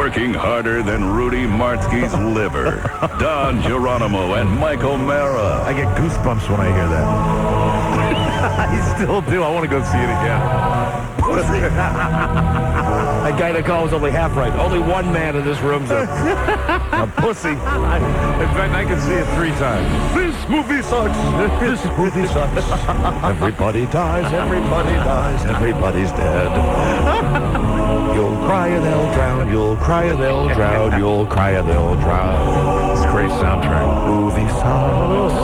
working harder than Rudy Martzke's liver. Don Geronimo and Mike O'Mara. I get goosebumps when I hear that. I still do. I want to go see it again. That guy that calls only half right. Only one man in this room's a pussy. In fact, I can see it 3 times. This movie sucks. This movie sucks. Everybody dies, everybody dies, everybody's dead. You'll cry and they'll drown, you'll cry and they'll drown, you'll cry and they'll drown. It's a great soundtrack. Movie sucks.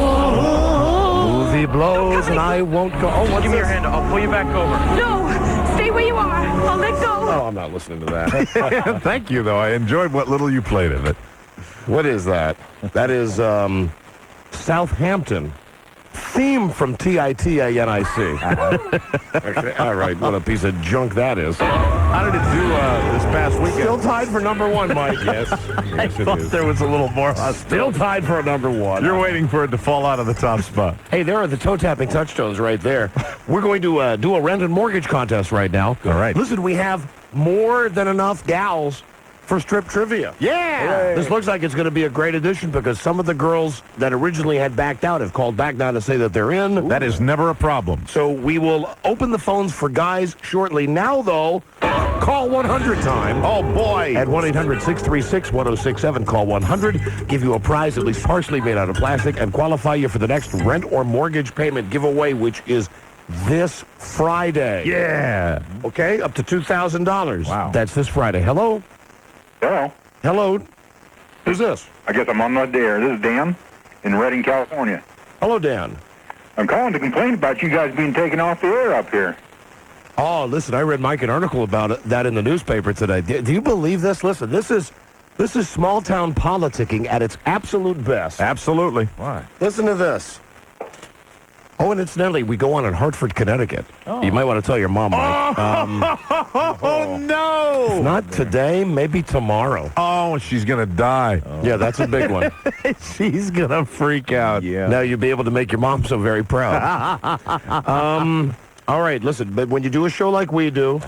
Movie blows and I won't go. Oh, Give me your hand. I'll pull you back over. No, stay where you are. I'll let go. Oh, I'm not listening to that. Thank you, though. I enjoyed what little you played of it. What is that? That is Southampton. Theme from TITANIC. Okay, all right, what a piece of junk that is. How did it do this past weekend? Still tied for number 1, Mike. Yes, I thought there was a little more. Still tied for number 1. You're waiting for it to fall out of the top spot. Hey, there are the toe-tapping touchstones right there. We're going to do a rent and mortgage contest right now. All right. Listen, we have more than enough gals for strip trivia. Yeah! This looks like it's going to be a great addition because some of the girls that originally had backed out have called back now to say that they're in. That is never a problem. So we will open the phones for guys shortly. Now, though, call 100 time. Oh, boy. At 1-800-636-1067, call 100. Give you a prize at least partially made out of plastic and qualify you for the next rent or mortgage payment giveaway, which is this Friday. Yeah. Okay, up to $2,000. Wow. That's this Friday. Hello? Hello. Hello? Who's this? I guess I'm on the air. This is Dan in Redding, California. Hello, Dan. I'm calling to complain about you guys being taken off the air up here. Oh, listen, I read Mike an article about that in the newspaper today. Do you believe this? Listen, this is small-town politicking at its absolute best. Absolutely. Why? Listen to this. Oh, and incidentally, we go on in Hartford, Connecticut. Oh. You might want to tell your mom, Mike. Oh, no! If not today, maybe tomorrow. Oh, she's going to die. Oh. Yeah, that's a big one. She's going to freak out. Yeah. Now you'll be able to make your mom so very proud. All right, listen, but when you do a show like we do,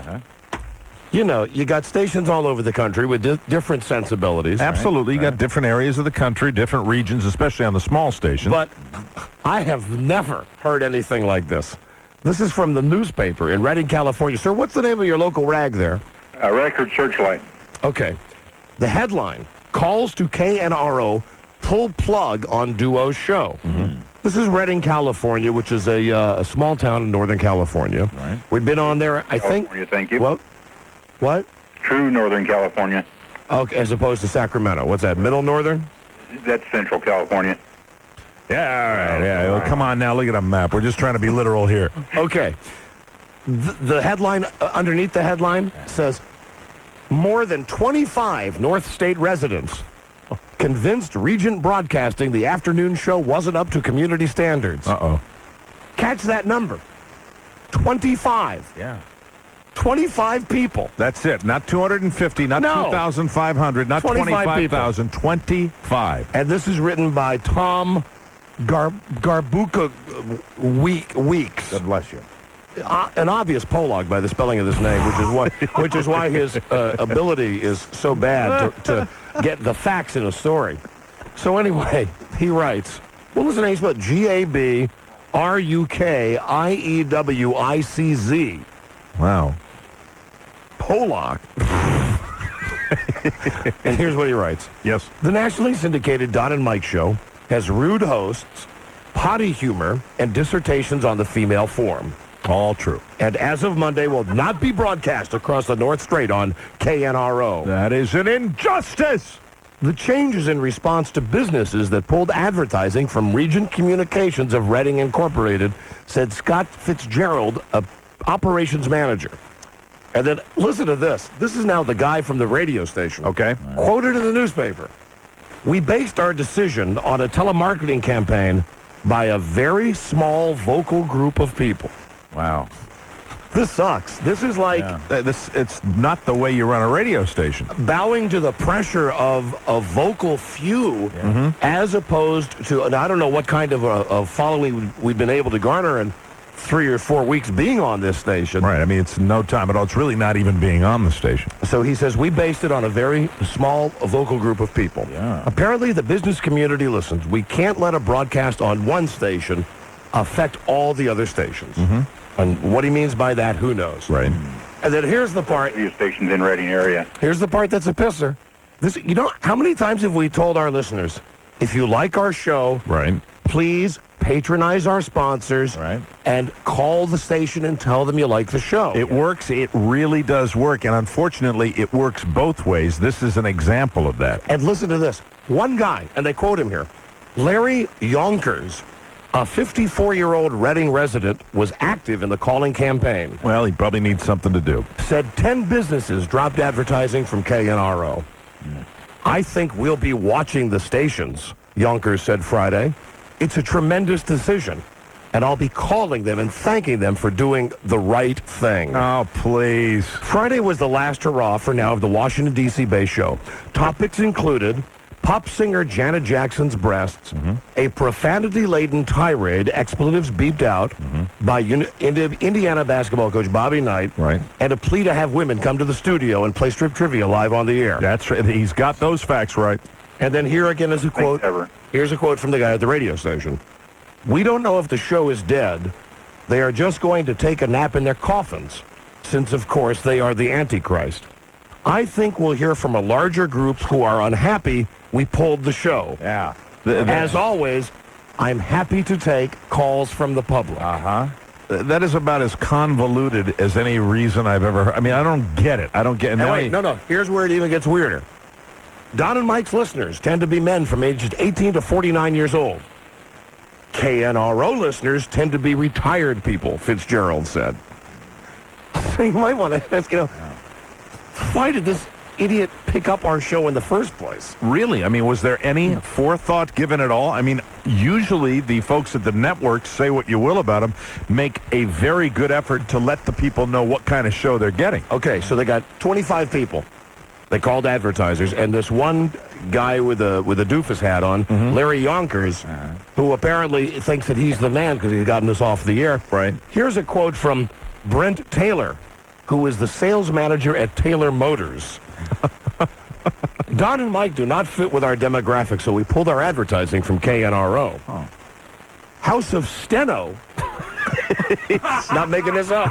you know, you got stations all over the country with different sensibilities. Absolutely. You got different areas of the country, different regions, especially on the small stations. But I have never heard anything like this. This is from the newspaper in Redding, California. Sir, what's the name of your local rag there? Record Searchlight. Okay. The headline, calls to KNRO, pull plug on Duo's show. Mm-hmm. This is Redding, California, which is a small town in Northern California. Right. We've been on there, I think. Thank you. What? True Northern California. Okay, as opposed to Sacramento. What's that, Middle Northern? That's Central California. Yeah, all right. Yeah, well, come on now. Look at a map. We're just trying to be literal here. Okay. The headline, underneath the headline, says, more than 25 North State residents convinced Regent Broadcasting the afternoon show wasn't up to community standards. Uh-oh. Catch that number. 25. Yeah. 25 people. That's it. Not 250, not 2,500, not 25,000. 25. And this is written by Tom Garbuka Weeks. God bless you. An obvious Polog by the spelling of this name, which is why his ability is so bad to get the facts in a story. So anyway, he writes, what was the name spelled? G-A-B-R-U-K-I-E-W-I-C-Z. Wow. Pollock. And here's what he writes. Yes. The nationally syndicated Don and Mike show has rude hosts, potty humor, and dissertations on the female form. All true. And as of Monday, will not be broadcast across the North Strait on KNRO. That is an injustice. The change is in response to businesses that pulled advertising from Regent Communications of Redding Incorporated, said Scott Fitzgerald, a operations manager. And then, listen to this. This is now the guy from the radio station. Okay. Quoted in the newspaper. We based our decision on a telemarketing campaign by a very small vocal group of people. Wow. This sucks. This is like... It's not the way you run a radio station. Bowing to the pressure of a vocal few as opposed to... And I don't know what kind of a following we've been able to garner, and 3 or 4 weeks being on this station. Right. I mean, it's no time at all. It's really not even being on the station. So he says, we based it on a very small vocal group of people. Yeah. Apparently, the business community listens. We can't let a broadcast on one station affect all the other stations. Mm-hmm. And what he means by that, who knows? Right. And then here's the part. Radio stations in Reading area. Here's the part that's a pisser. You know, how many times have we told our listeners, if you like our show, Right. please patronize our sponsors Right. and call the station and tell them you like the show. It works. It really does work. And unfortunately, it works both ways. This is an example of that. And listen to this. One guy, and they quote him here, Larry Yonkers, a 54-year-old Reading resident, was active in the calling campaign. Well, he probably needs something to do. Said 10 businesses dropped advertising from KNRO. I think we'll be watching the stations, Yonkers said Friday. It's a tremendous decision, and I'll be calling them and thanking them for doing the right thing. Oh, please. Friday was the last hurrah for now of the Washington, D.C.-based show. Topics included pop singer Janet Jackson's breasts, a profanity-laden tirade, expletives beeped out by Indiana basketball coach Bobby Knight, Right. and a plea to have women come to the studio and play strip trivia live on the air. That's right. He's got those facts right. And then here again is a quote. ever. Here's a quote from the guy at the radio station. We don't know if the show is dead. They are just going to take a nap in their coffins, since, of course, they are the Antichrist. I think we'll hear from a larger group who are unhappy we pulled the show. Yeah. As always, I'm happy to take calls from the public. That is about as convoluted as any reason I've ever heard. I mean, I don't get it. I don't get it. Now, wait, no. Here's where it even gets weirder. Don and Mike's listeners tend to be men from ages 18 to 49 years old. KNRO listeners tend to be retired people, Fitzgerald said. So you might want to ask, why did this idiot pick up our show in the first place? Really? I mean, was there any forethought given at all? I mean, usually the folks at the networks, say what you will about them, make a very good effort to let the people know what kind of show they're getting. Okay, so they got 25 people. They called advertisers, and this one guy with a doofus hat on, Larry Yonkers, who apparently thinks that he's the man because he's gotten this off the air. Right. Here's a quote from Brent Taylor, who is the sales manager at Taylor Motors. Don and Mike do not fit with our demographic, so we pulled our advertising from KNRO. Oh. House of Steno. Not making this up.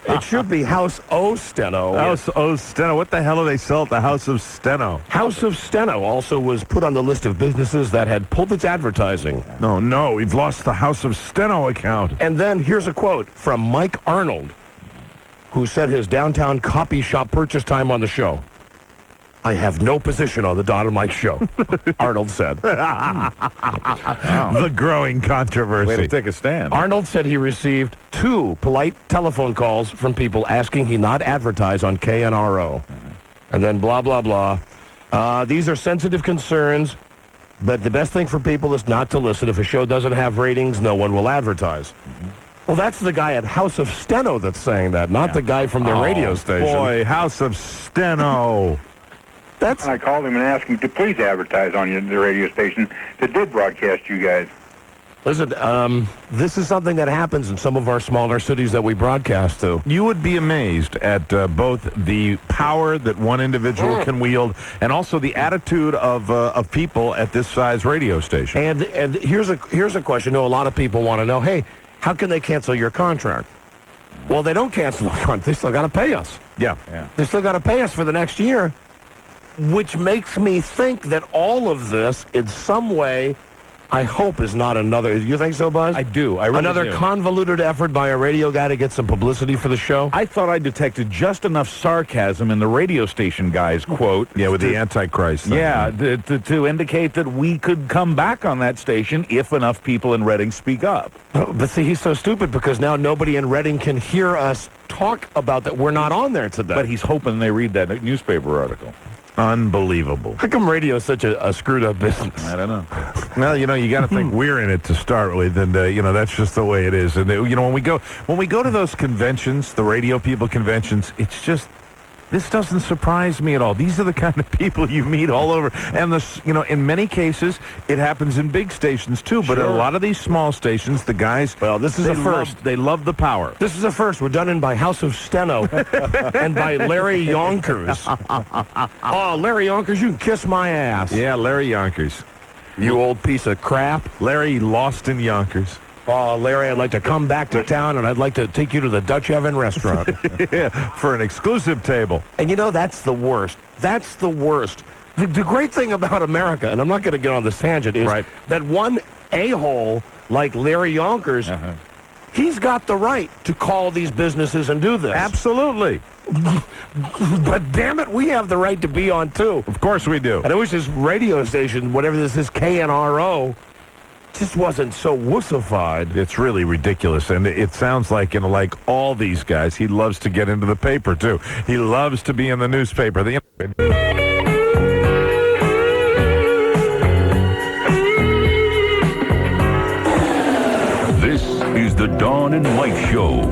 It should be House O Steno. House O Steno. What the hell do they sell at the House of Steno? House of Steno also was put on the list of businesses that had pulled its advertising. No, we've lost the House of Steno account. And then here's a quote from Mike Arnold, who said his downtown copy shop purchase time on the show. I have no position on the Don and Mike show, Arnold said. The growing controversy. Way to take a stand. Arnold said he received 2 polite telephone calls from people asking he not advertise on KNRO. And then blah, blah, blah. These are sensitive concerns, but the best thing for people is not to listen. If a show doesn't have ratings, no one will advertise. Well, that's the guy at House of Steno that's saying that, not the guy from the radio station. Boy, House of Steno. That's I called him and asked him to please advertise on the radio station that did broadcast you guys. Listen, this is something that happens in some of our smaller cities that we broadcast to. You would be amazed at both the power that one individual can wield and also the attitude of people at this size radio station. And here's a question. A lot of people want to know, hey, how can they cancel your contract? Well, they don't cancel the contract. They still got to pay us. Yeah. They still got to pay us for the next year, which makes me think that all of this, in some way, I hope is not another. You think so, Buzz? I do. I really Another do. convoluted effort by a radio guy to get some publicity for the show? I thought I detected just enough sarcasm in the radio station guy's quote. Yeah, with the Antichrist thing. Yeah, to indicate that we could come back on that station if enough people in Reading speak up. But see, he's so stupid because now nobody in Reading can hear us talk about that. We're not on there today. But he's hoping they read that newspaper article. Unbelievable. How come radio is such a screwed up business? I don't know. Well, you got to think we're in it to start with, and that's just the way it is. And when we go to those conventions, the radio people conventions, it's just This doesn't surprise me at all. These are the kind of people you meet all over. And, in many cases, it happens in big stations, too. But in a lot of these small stations, the guys... Well, this is a first. They love the power. This is a first. We're done in by House of Steno and by Larry Yonkers. Oh, Larry Yonkers, you can kiss my ass. Yeah, Larry Yonkers. You old piece of crap. Larry lost in Yonkers. Oh, Larry, I'd like to come back to town, and I'd like to take you to the Dutch Oven restaurant. Yeah, for an exclusive table. And that's the worst. That's the worst. The great thing about America, and I'm not going to get on this tangent, is that one a-hole like Larry Yonkers, he's got the right to call these businesses and do this. Absolutely. But damn it, we have the right to be on, too. Of course we do. And I wish this radio station, whatever this is, KNRO, just wasn't so wussified. It's really ridiculous, and it sounds like, like all these guys, he loves to get into the paper, too. He loves to be in the newspaper. This is the Dawn and Mike Show.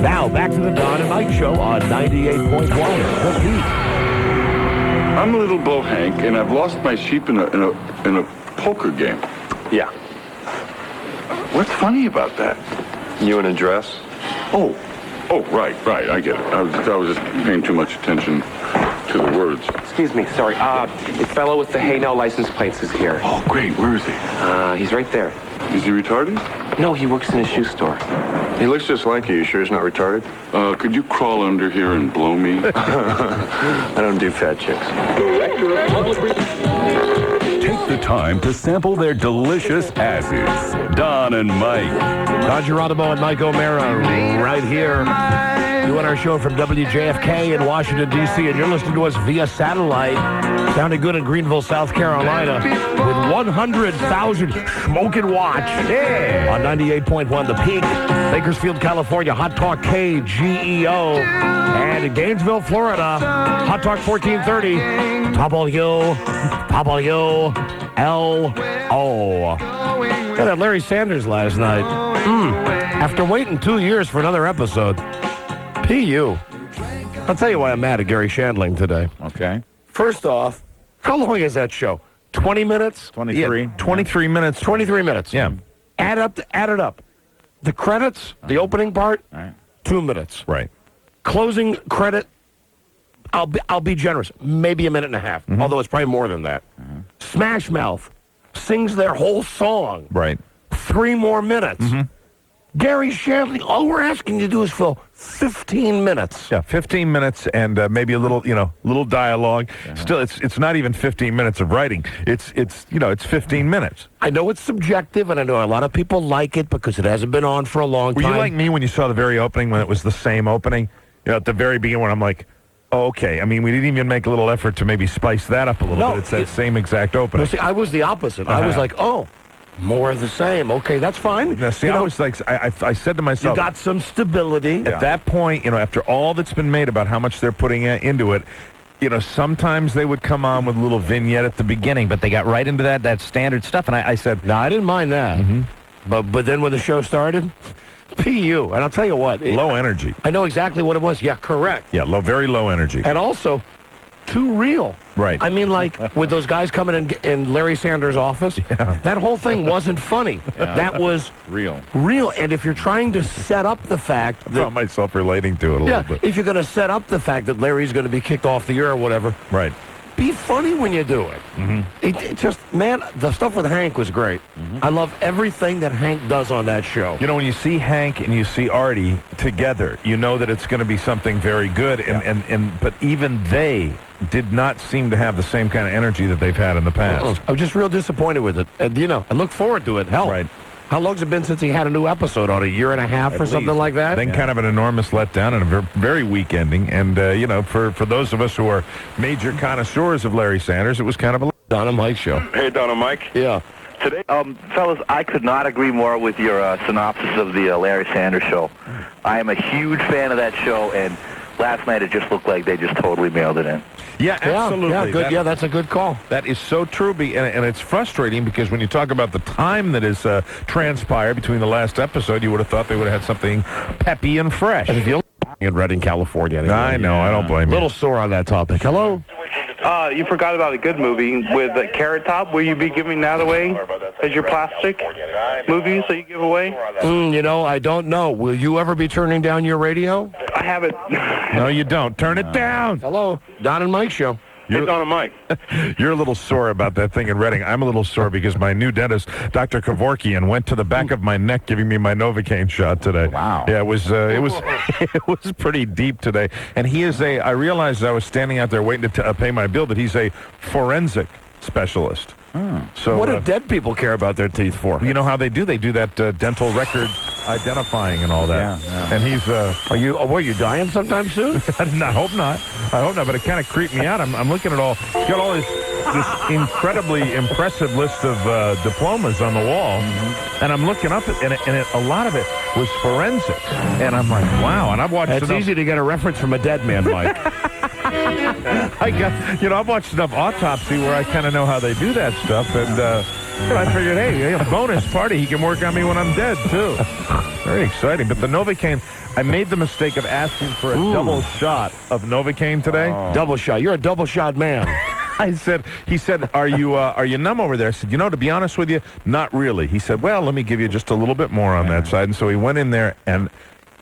Now, back to the Dawn and Mike Show on 98.1. The Peak. I'm a little blow Hank, and I've lost my sheep in a poker game. Yeah. What's funny about that? You in a dress? Oh, right, I get it. I was just paying too much attention to the words. Excuse me, sorry. The fellow with the Hey No license plates is here. Oh, great. Where is he? He's right there. Is he retarded? No, he works in a shoe store. He looks just like you. You sure he's not retarded? Could you crawl under here and blow me? I don't do fat chicks. Director of Public Take the time to sample their delicious asses. Don and Mike. Don Geronimo and Mike O'Mara right here doing our show from WJFK in Washington, D.C. And you're listening to us via satellite. Sounding good in Greenville, South Carolina with 100,000 smoking watch. Yeah. On 98.1 The Peak, Bakersfield, California, Hot Talk KGEO. And in Gainesville, Florida, Hot Talk 1430. WLO. Got that Larry Sanders last night. After waiting 2 years for another episode. PU. I'll tell you why I'm mad at Gary Shandling today. Okay. First off, how long is that show? 20 minutes? 23. Yeah, 23 minutes. 23 minutes. Yeah. Add it up. The credits, the opening part, 2 minutes. Right. Closing credit, I'll be generous, maybe a minute and a half, although it's probably more than that. Smash Mouth sings their whole song. Right. 3 more minutes. Gary Shandling, all we're asking you to do is fill 15 minutes. Yeah, 15 minutes and maybe a little, little dialogue. Still, it's not even 15 minutes of writing. It's 15 minutes. I know it's subjective, and I know a lot of people like it because it hasn't been on for a long time. Were you like me when you saw the very opening when it was the same opening? At the very beginning when I'm like, oh, okay. I mean, we didn't even make a little effort to maybe spice that up a little bit. It's that same exact opening. No, see, I was the opposite. I was like, oh, more of the same. Okay, that's fine. Now, see, I was like, I said to myself, you got some stability. At that point, after all that's been made about how much they're putting into it, sometimes they would come on with a little vignette at the beginning, but they got right into that standard stuff. And I said, no, I didn't mind that. But then when the show started, PU, and I'll tell you what. Low energy. I know exactly what it was. Yeah, correct. Yeah, very low energy. And also, too real. Right. I mean, like, with those guys coming in Larry Sanders' office, that whole thing wasn't funny. That was real. And if you're trying to set up the fact that... I found myself relating to it a little bit. If you're going to set up the fact that Larry's going to be kicked off the air or whatever... Right. Be funny when you do it. It just, man, the stuff with Hank was great. I love everything that Hank does on that show. When you see Hank and you see Artie together, you know that it's going to be something very good. But even they did not seem to have the same kind of energy that they've had in the past. I was just real disappointed with it. And, I look forward to it. Hell, right. How long's it been since he had a new episode on? A year and a half or something like that? Then kind of an enormous letdown and a very weak ending. And, for those of us who are major connoisseurs of Larry Sanders, it was kind of a Don and Mike show. Hey, Don and Mike. Yeah. Today, fellas, I could not agree more with your synopsis of the Larry Sanders show. I am a huge fan of that show, and last night it just looked like they just totally mailed it in. Yeah, absolutely. Yeah, good. That's a good call. That is so true, and it's frustrating because when you talk about the time that has transpired between the last episode, you would have thought they would have had something peppy and fresh. And if you in Redding, California. Anyway. I know. I don't blame A you. little sore on that topic. Hello? You forgot about a good movie with Carrot Top. Will you be giving that away as your plastic movies that you give away? I don't know. Will you ever be turning down your radio? I have it. No, you don't. Turn it down. Hello? Don and Mike show. It's on a mic. You're a little sore about that thing in Reading. I'm a little sore because my new dentist, Dr. Kevorkian, went to the back of my neck giving me my Novocaine shot today. Wow. Yeah, it was it was pretty deep today. And he is I realized I was standing out there waiting to pay my bill that he's a forensic specialist. So What do dead people care about their teeth for? you know how they do? They do that dental record identifying and all that. Yeah. And he's Are you dying sometime soon? I hope not. But it kind of creeped me out. I'm looking at all. He's got all this incredibly impressive list of diplomas on the wall, and I'm looking up at and a lot of it was forensic. And I'm like, wow. And I've watched. It's easy to get a reference from a dead man, Mike. I've watched enough Autopsy where I kind of know how they do that stuff, and I figured, hey, a bonus party. He can work on me when I'm dead too. Very exciting. But the Novocaine, I made the mistake of asking for a double shot of Novocaine today. Double shot. You're a double shot man. He said, are you numb over there? I said, to be honest with you, not really. He said, well, let me give you just a little bit more on that side. And so he went in there, and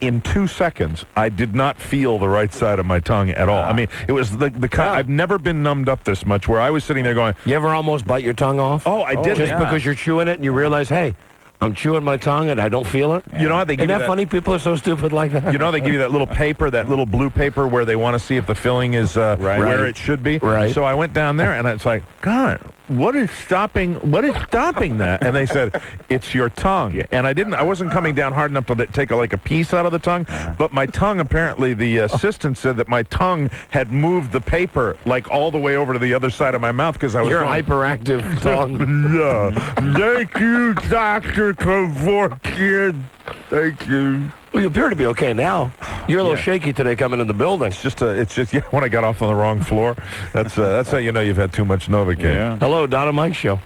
in 2 seconds, I did not feel the right side of my tongue at all. I mean, it was the kind. I've never been numbed up this much where I was sitting there going, You ever almost bite your tongue off? oh, I did. Just because you're chewing it and you realize, hey, I'm chewing my tongue and I don't feel it? You know how they give Isn't you that funny? People are so stupid like that. You know, they give you that little paper, that little blue paper where they want to see if the filling is where it should be. Right. So I went down there, and it's like, God, what is stopping that? And they said, it's your tongue. And I wasn't coming down hard enough to take a piece out of the tongue, but my tongue, apparently the assistant said that my tongue had moved the paper all the way over to the other side of my mouth because I was Your going, hyperactive tongue. yeah. Thank you, Dr. Kevorkian. Thank you. Well, you appear to be okay now. You're a little shaky today coming in the building. It's just when I got off on the wrong floor. That's how you know you've had too much Novocaine. Yeah. Hello, Don and Mike show.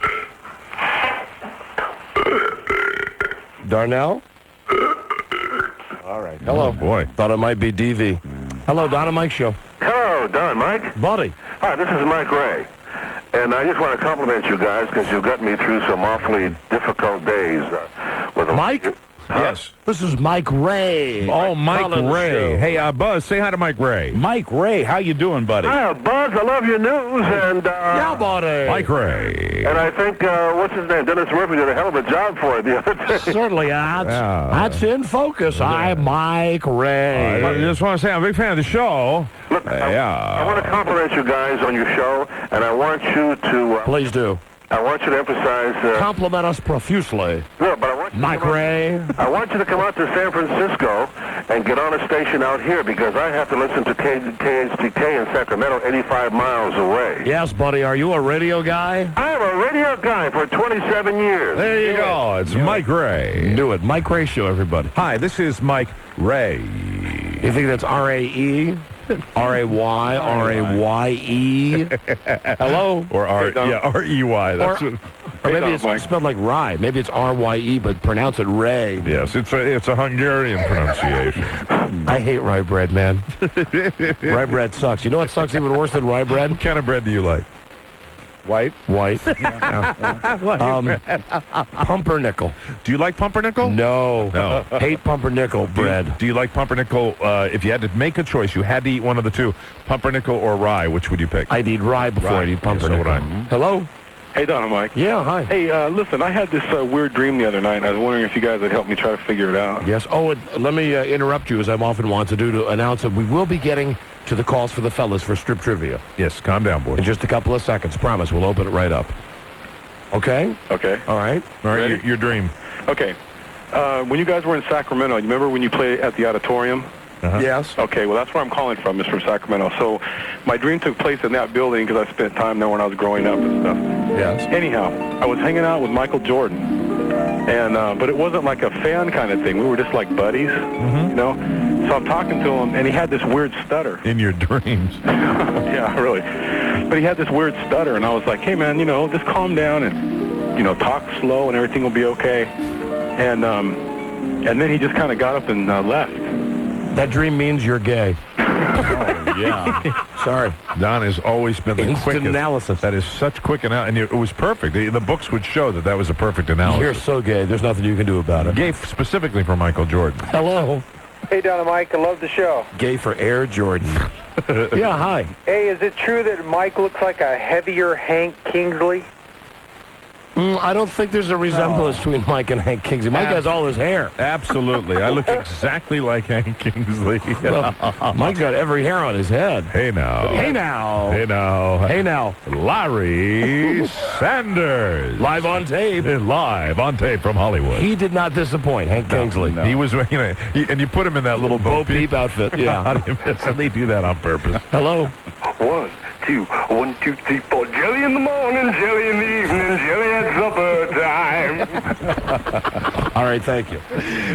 Darnell? All right. Hello. Oh, boy. Thought it might be DV. Hello, Don and Mike show. Hello, Don, Mike. Buddy. Hi, this is Mike Ray. And I just want to compliment you guys because you've gotten me through some awfully difficult days. With Mike? Yes. This is Mike Ray. Oh, Mike Ray. Hey, Buzz, say hi to Mike Ray. Mike Ray, how you doing, buddy? Hi, Buzz. I love your news. And Yeah, buddy. Mike Ray. and I think, what's his name? Dennis Murphy did a hell of a job for it the other day. Certainly, that's in focus. I'm Mike Ray. I just want to say I'm a big fan of the show. Look, I want to compliment you guys on your show, and I want you to... Please do. I want you to emphasize... Compliment us profusely. No, but I want you Mike Ray. I want you to come out to San Francisco and get on a station out here because I have to listen to KHTK in Sacramento 85 miles away. Yes, buddy. Are you a radio guy? I am a radio guy for 27 years. There you go. It's Mike Ray. Do it. Mike Ray show, everybody. Hi, this is Mike Ray. You think that's R-A-E? R-A-Y? R-A-Y-E? Hello? Or R-E-Y. That's Or maybe it's spelled like rye. Maybe it's R-Y-E, but pronounce it Ray. Yes, it's a Hungarian pronunciation. I hate rye bread, man. Rye bread sucks. You know what sucks even worse than rye bread? What kind of bread do you like? White? White. Pumpernickel. Do you like pumpernickel? No. No. Hate pumpernickel bread. Do you like pumpernickel? If you had to make a choice, you had to eat one of the two, pumpernickel or rye, which would you pick? I'd eat rye before I'd eat pumpernickel. So would I. Hello? Hey, Don and Mike. Yeah, hi. Hey, listen, I had this weird dream the other night, and I was wondering if you guys would help me try to figure it out. Yes. Oh, and let me interrupt you, as I'm often want to do, to announce that we will be getting to the calls for the fellas for strip trivia. Yes, calm down, boy. In just a couple of seconds. Promise, we'll open it right up. Okay? Okay. All right. All right, Ready? your dream. Okay. When you guys were in Sacramento, you remember when you played at the auditorium? Yes. Okay, well, that's where I'm calling from, is from Sacramento. So my dream took place in that building because I spent time there when I was growing up and stuff. Yes. Anyhow, I was hanging out with Michael Jordan, and but it wasn't like a fan kind of thing. We were just like buddies, you know? So I'm talking to him, and he had this weird stutter. In your dreams. Yeah, really. But he had this weird stutter, and I was like, hey, man, just calm down and, talk slow and everything will be okay. And then he just kind of got up and left. That dream means you're gay. Yeah. Sorry. Don has always been the Instant quickest. analysis. That is such quick analysis. And it was perfect. The books would show that was a perfect analysis. You're so gay. There's nothing you can do about it. Gay specifically for Michael Jordan. Hello. Hey, Don and Mike, I love the show. Gay for Air Jordan. Yeah, hi. Hey, is it true that Mike looks like a heavier Hank Kingsley? I don't think there's a resemblance between Mike and Hank Kingsley. Mike has all his hair. Absolutely. I look exactly like Hank Kingsley. Well, Mike got every hair on his head. Hey now. Hey now. Hey now. Hey now. Larry Sanders. Live on tape. Live on tape from Hollywood. He did not disappoint, Hank Kingsley. He was, and you put him in that little Bo Peep outfit. Yeah. How do you miss it? They do that on purpose. Hello. 1, 2, 1, 2, 3, 4. Jelly in the morning, jelly in the evening, jelly at supper time. All right, thank you.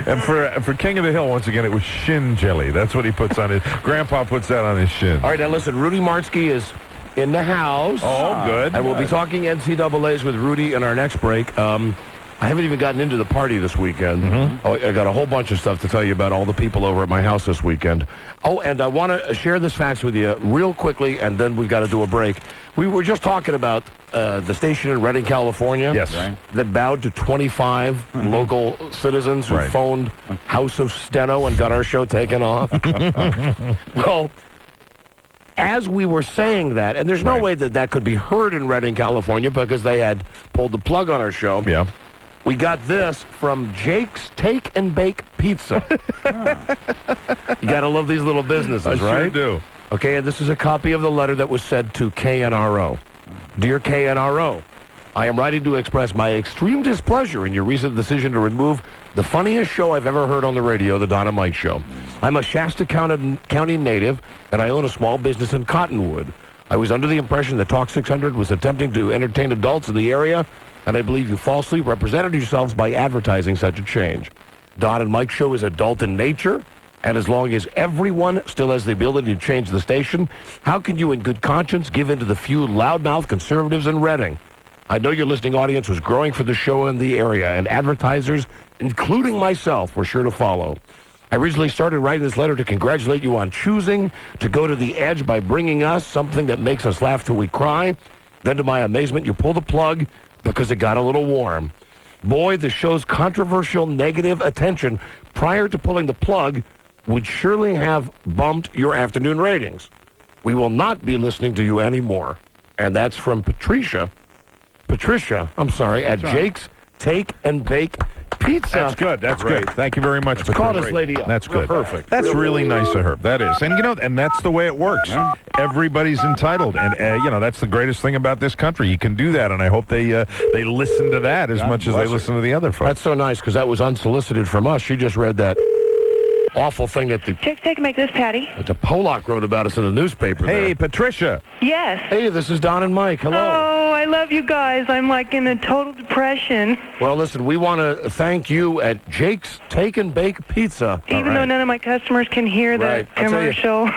And for King of the Hill, once again, it was shin jelly. That's what he puts on his. Grandpa puts that on his shin. All right, now listen, Rudy Martzke is in the house. Oh, good. And we'll be talking NCAAs with Rudy in our next break. I haven't even gotten into the party this weekend. Oh, I got a whole bunch of stuff to tell you about all the people over at my house this weekend. Oh, and I want to share this facts with you real quickly, and then we've got to do a break. We were just talking about the station in Redding, California. Yes. Right. That bowed to 25 local citizens who phoned House of Steno and got our show taken off. Well, as we were saying that, and there's no way that could be heard in Redding, California, because they had pulled the plug on our show. Yeah. We got this from Jake's Take and Bake Pizza. You got to love these little businesses, I right? sure do. Okay, and this is a copy of the letter that was sent to KNRO. Dear KNRO, I am writing to express my extreme displeasure in your recent decision to remove the funniest show I've ever heard on the radio, the Don and Mike Show. I'm a Shasta County native, and I own a small business in Cottonwood. I was under the impression that Talk 600 was attempting to entertain adults in the area, and I believe you falsely represented yourselves by advertising such a change. Don and Mike Show is adult in nature, and as long as everyone still has the ability to change the station, how can you in good conscience give in to the few loudmouth conservatives in Redding? I know your listening audience was growing for the show in the area, and advertisers, including myself, were sure to follow. I originally started writing this letter to congratulate you on choosing to go to the edge by bringing us something that makes us laugh till we cry. Then, to my amazement, you pulled the plug because it got a little warm. Boy, the show's controversial negative attention prior to pulling the plug would surely have bumped your afternoon ratings. We will not be listening to you anymore. And that's from Patricia, at Jake's Take and Bake Pizza. That's good. That's good. Thank you very much. Let's call this lady up. That's good. Perfect. That's really nice of her. That is. And, and that's the way it works. Yeah. Everybody's entitled. And, that's the greatest thing about this country. You can do that, and I hope they listen to that as much as they listen to the other folks. That's so nice, because that was unsolicited from us. She just read that awful thing that the Take and make this, Patty. Pollock wrote about us in the newspaper. Hey, Patricia. Yes. Hey, this is Don and Mike. Hello. Oh, I love you guys. I'm like in a total depression. Well, listen, we want to thank you at Jake's Take and Bake Pizza. Even though none of my customers can hear the commercial.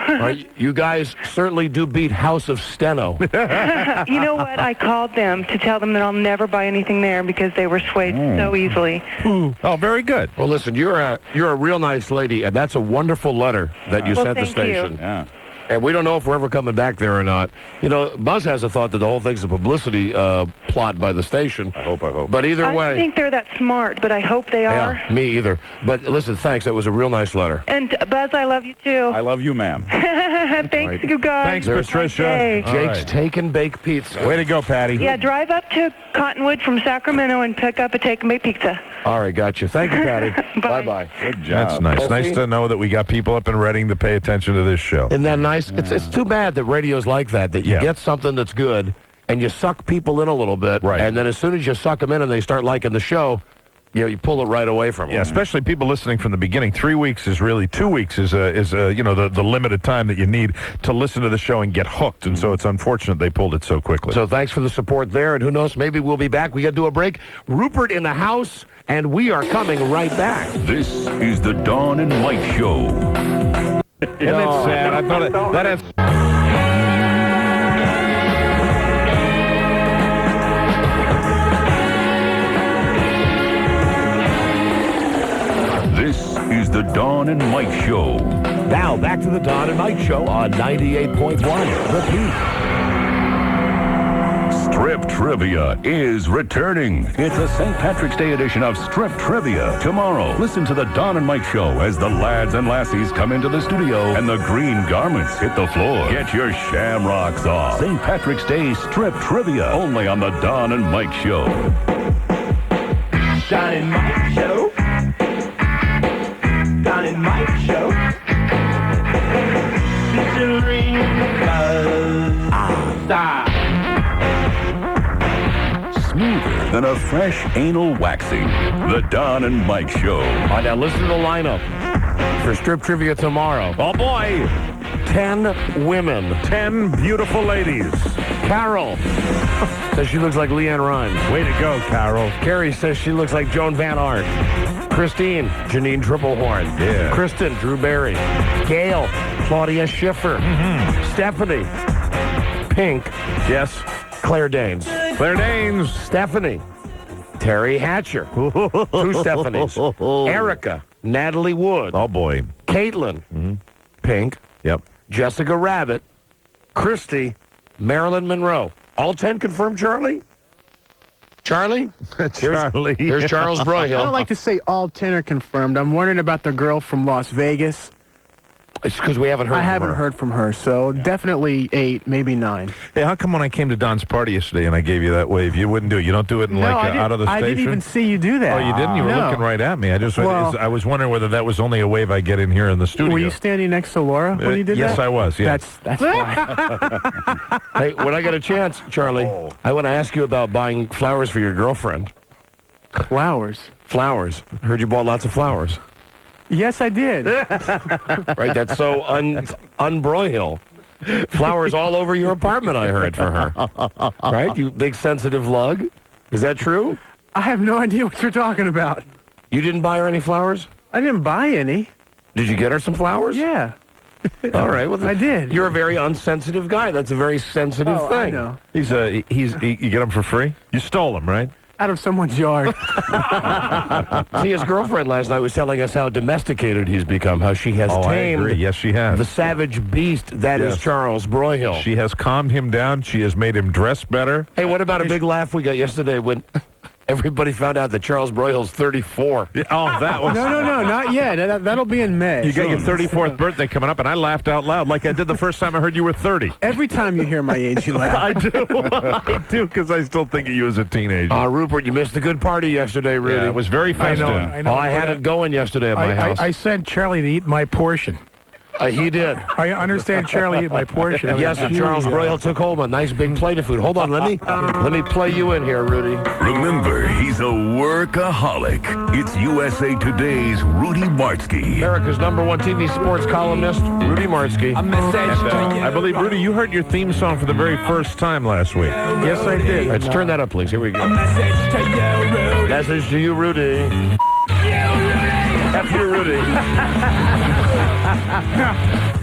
You guys certainly do beat House of Steno. You know what? I called them to tell them that I'll never buy anything there because they were swayed so easily. Oh, very good. Well, listen, you're a real nice lady, and that's a wonderful letter that you sent the station. Yeah. And we don't know if we're ever coming back there or not. Buzz has a thought that the whole thing's a publicity plot by the station. I hope. But either way. I don't think they're that smart, but I hope they are. Yeah, me either. But listen, thanks. That was a real nice letter. And Buzz, I love you too. I love you, ma'am. Thanks, you guys. Thanks, Patricia. Okay. Jake's Take and Bake Pizza. Way to go, Patty. Yeah, drive up to Cottonwood from Sacramento and pick up a Take and Bake Pizza. All right, gotcha. Thank you, Patty. Bye-bye. Good job. That's nice. Nice to know that we got people up in Redding to pay attention to this show. Isn't that nice? It's too bad that radio's like that you get something that's good and you suck people in a little bit, and then as soon as you suck them in and they start liking the show, you pull it right away from them. Yeah, especially people listening from the beginning. 3 weeks is really 2 weeks is the limited time that you need to listen to the show and get hooked. And so it's unfortunate they pulled it so quickly. So thanks for the support there. And who knows, maybe we'll be back. We got to do a break. Rupert in the house, and we are coming right back. This is the Dawn and Mike Show. Isn't it sad? I thought that has... This is the Dawn and Mike Show. Now, back to the Don and Mike Show on 98.1. The Peak. Strip Trivia is returning. It's a St. Patrick's Day edition of Strip Trivia. Tomorrow, listen to the Don and Mike Show as the lads and lassies come into the studio and the green garments hit the floor. Get your shamrocks off. St. Patrick's Day Strip Trivia, only on the Don and Mike Show. Don and Mike Show. Don and Mike Show. Featuring Star. Smoother than a fresh anal waxing. The Don and Mike Show. All right, now listen to the lineup for Strip Trivia tomorrow. Oh, boy. 10 women. 10 beautiful ladies. Carol says she looks like Leanne Rimes. Way to go, Carol. Carrie says she looks like Joan Van Art. Christine, Janine Triplehorn. Yeah. Kristen, Drew Barry. Gail, Claudia Schiffer. Stephanie, Pink. Yes. Claire Danes. Claire Danes. Stephanie, Terry Hatcher. Two Stephanies. Erica, Natalie Wood. Oh, boy. Caitlin, Pink. Yep. Jessica Rabbit. Christy, Marilyn Monroe. All 10 confirmed, Charlie? Charlie? Charlie. Here's Charles I Broyhill. don't like to say all 10 are confirmed. I'm wondering about the girl from Las Vegas. It's because we haven't heard I from haven't her. heard from her, so definitely 8, maybe 9. Hey, how come when I came to Don's party yesterday and I gave you that wave, you wouldn't do it? You don't do it in out of the station? I didn't even see you do that. Oh, you didn't? You were looking right at me. I was wondering whether that was only a wave I get in here in the studio. Were you standing next to Laura when you did that? Yes, I was. Yeah. That's why. Hey, when I get a chance, Charlie, I want to ask you about buying flowers for your girlfriend. Flowers? Flowers. Heard you bought lots of flowers. Yes, I did. Right, that's so un-Broyhill. Flowers all over your apartment, I heard, for her. Right? You big sensitive lug. Is that true? I have no idea what you're talking about. You didn't buy her any flowers? I didn't buy any. Did you get her some flowers? Yeah. All right. Well, I did. You're a very unsensitive guy. That's a very sensitive thing. I know. You get them for free? You stole them, right? Out of someone's yard. See, his girlfriend last night was telling us how domesticated he's become, how she has tamed I agree. Yes, she has. the savage beast that is Charles Broyhill. She has calmed him down. She has made him dress better. Hey, what about a big laugh we got yesterday when everybody found out that Charles Broyhill's 34? Oh, that was... No, not yet. That'll be in May. You got your 34th birthday coming up, and I laughed out loud like I did the first time I heard you were 30. Every time you hear my age, you laugh. I do, because I still think of you as a teenager. Rupert, you missed a good party yesterday, Rudy. Yeah, it was very festive. I know. I had it going yesterday at my house. I sent Charlie to eat my portion. He did. I understand Charlie ate my portion. Yes, and Charles Broyhill took home a nice big plate of food. Hold on, let me play you in here, Rudy. Remember, he's a workaholic. It's USA Today's Rudy Martzke. America's #1 TV sports columnist, Rudy Martzke. I believe, Rudy, you heard your theme song for the very first time last week. Yes, I did. Let's turn that up, please. Here we go. Message to you, Rudy. F you, Rudy.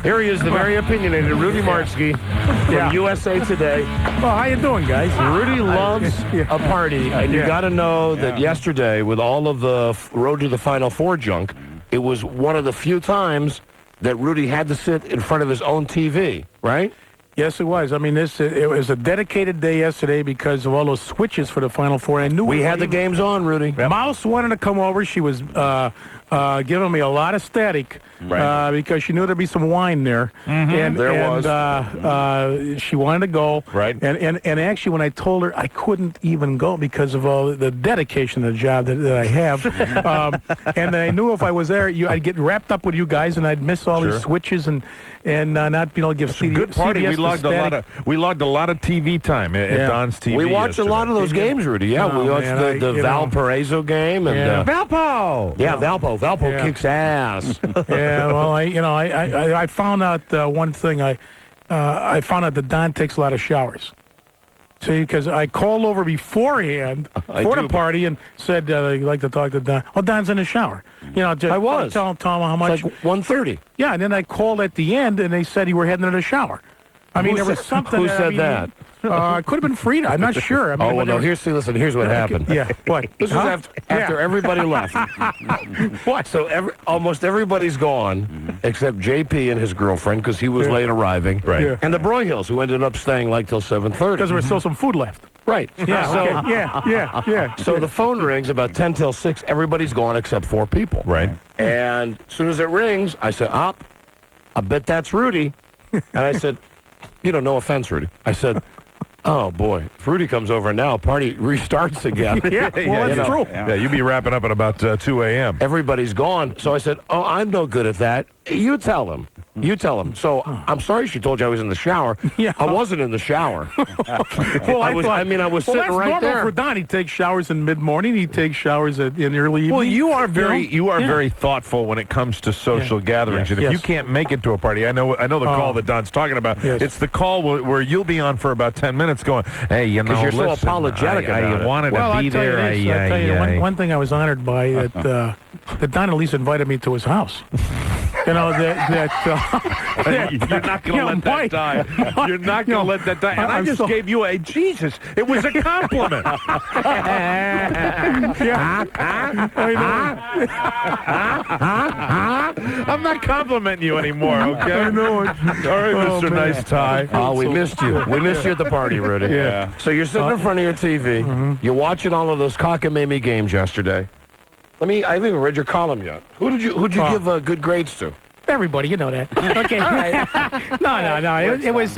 Here he is, the very opinionated Rudy Martzke from USA Today. Well, how you doing, guys? Rudy loves a party, and you got to know that yesterday, with all of the Road to the Final Four junk, it was one of the few times that Rudy had to sit in front of his own TV, right? Yes, it was. I mean, it was a dedicated day yesterday because of all those switches for the Final Four. I knew we had the games on, Rudy. Mouse wanted to come over. She was giving me a lot of static because she knew there'd be some wine there. And she wanted to go. Right. And actually, when I told her I couldn't even go because of all the dedication to the job that I have, and I knew if I was there, I'd get wrapped up with you guys, and I'd miss all these switches and not be able to give CBS. Good party. We logged a lot of TV time at Don's TV. We watched a lot of those games, Rudy. Yeah, we watched the Valparaiso game and Valpo. Yeah, Valpo. Valpo kicks ass. Yeah, well, I found out one thing. I found out that Don takes a lot of showers. See, because I called over beforehand for the party and said you'd like to talk to Don. Oh, Don's in the shower. I was. Tell Tom how much. It's like 1:30. Yeah, and then I called at the end, and they said you were heading to the shower. I mean, there was something. Who said that? It could have been Frida. I'm not sure. I mean, Oh, well, no, here's what happened. Yeah, what? This was after everybody left. What? So almost everybody's gone except JP and his girlfriend because he was late arriving. Right. Yeah. And the Broyhills, who ended up staying like till 7:30. Because there was still some food left. Right. Yeah, So, okay. yeah. so the phone rings about 10 till 6. Everybody's gone except 4 people. Right. And as soon as it rings, I said, I bet that's Rudy. And I said, no offense, Rudy. I said, oh, boy, if Rudy comes over now, party restarts again. Yeah, well, that's true. Yeah, you'd be wrapping up at about 2 a.m. Everybody's gone. So I said, I'm no good at that. You tell him. So I'm sorry she told you I was in the shower. Yeah. I wasn't in the shower. Well, I was sitting that's right normal there. for Don. He takes showers in mid-morning. He takes showers in early evening. Well, you are very Yeah. very thoughtful when it comes to social gatherings, and if Yes. you can't make it to a party, I know the call that Don's talking about. Yes. It's the call where you'll be on for about 10 minutes, going, "Hey, Because you're so listen, apologetic I about it." wanted Well, to I'll be tell you there. this. I'll tell you one thing I was honored by that Don at least invited me to his house. You're not going to let that die. You're not going to let that die. And I just gave you a Jesus. It was a compliment. I'm not complimenting you anymore, okay? I know it. All right, Mr. man. Nice Tie. Oh, we missed you. We missed you at the party, Rudy. Yeah. So you're sitting in front of your TV. You're watching all of those cockamamie games yesterday. I haven't even read your column yet. Who'd you give good grades to? Everybody, you know that. Okay. No. It was.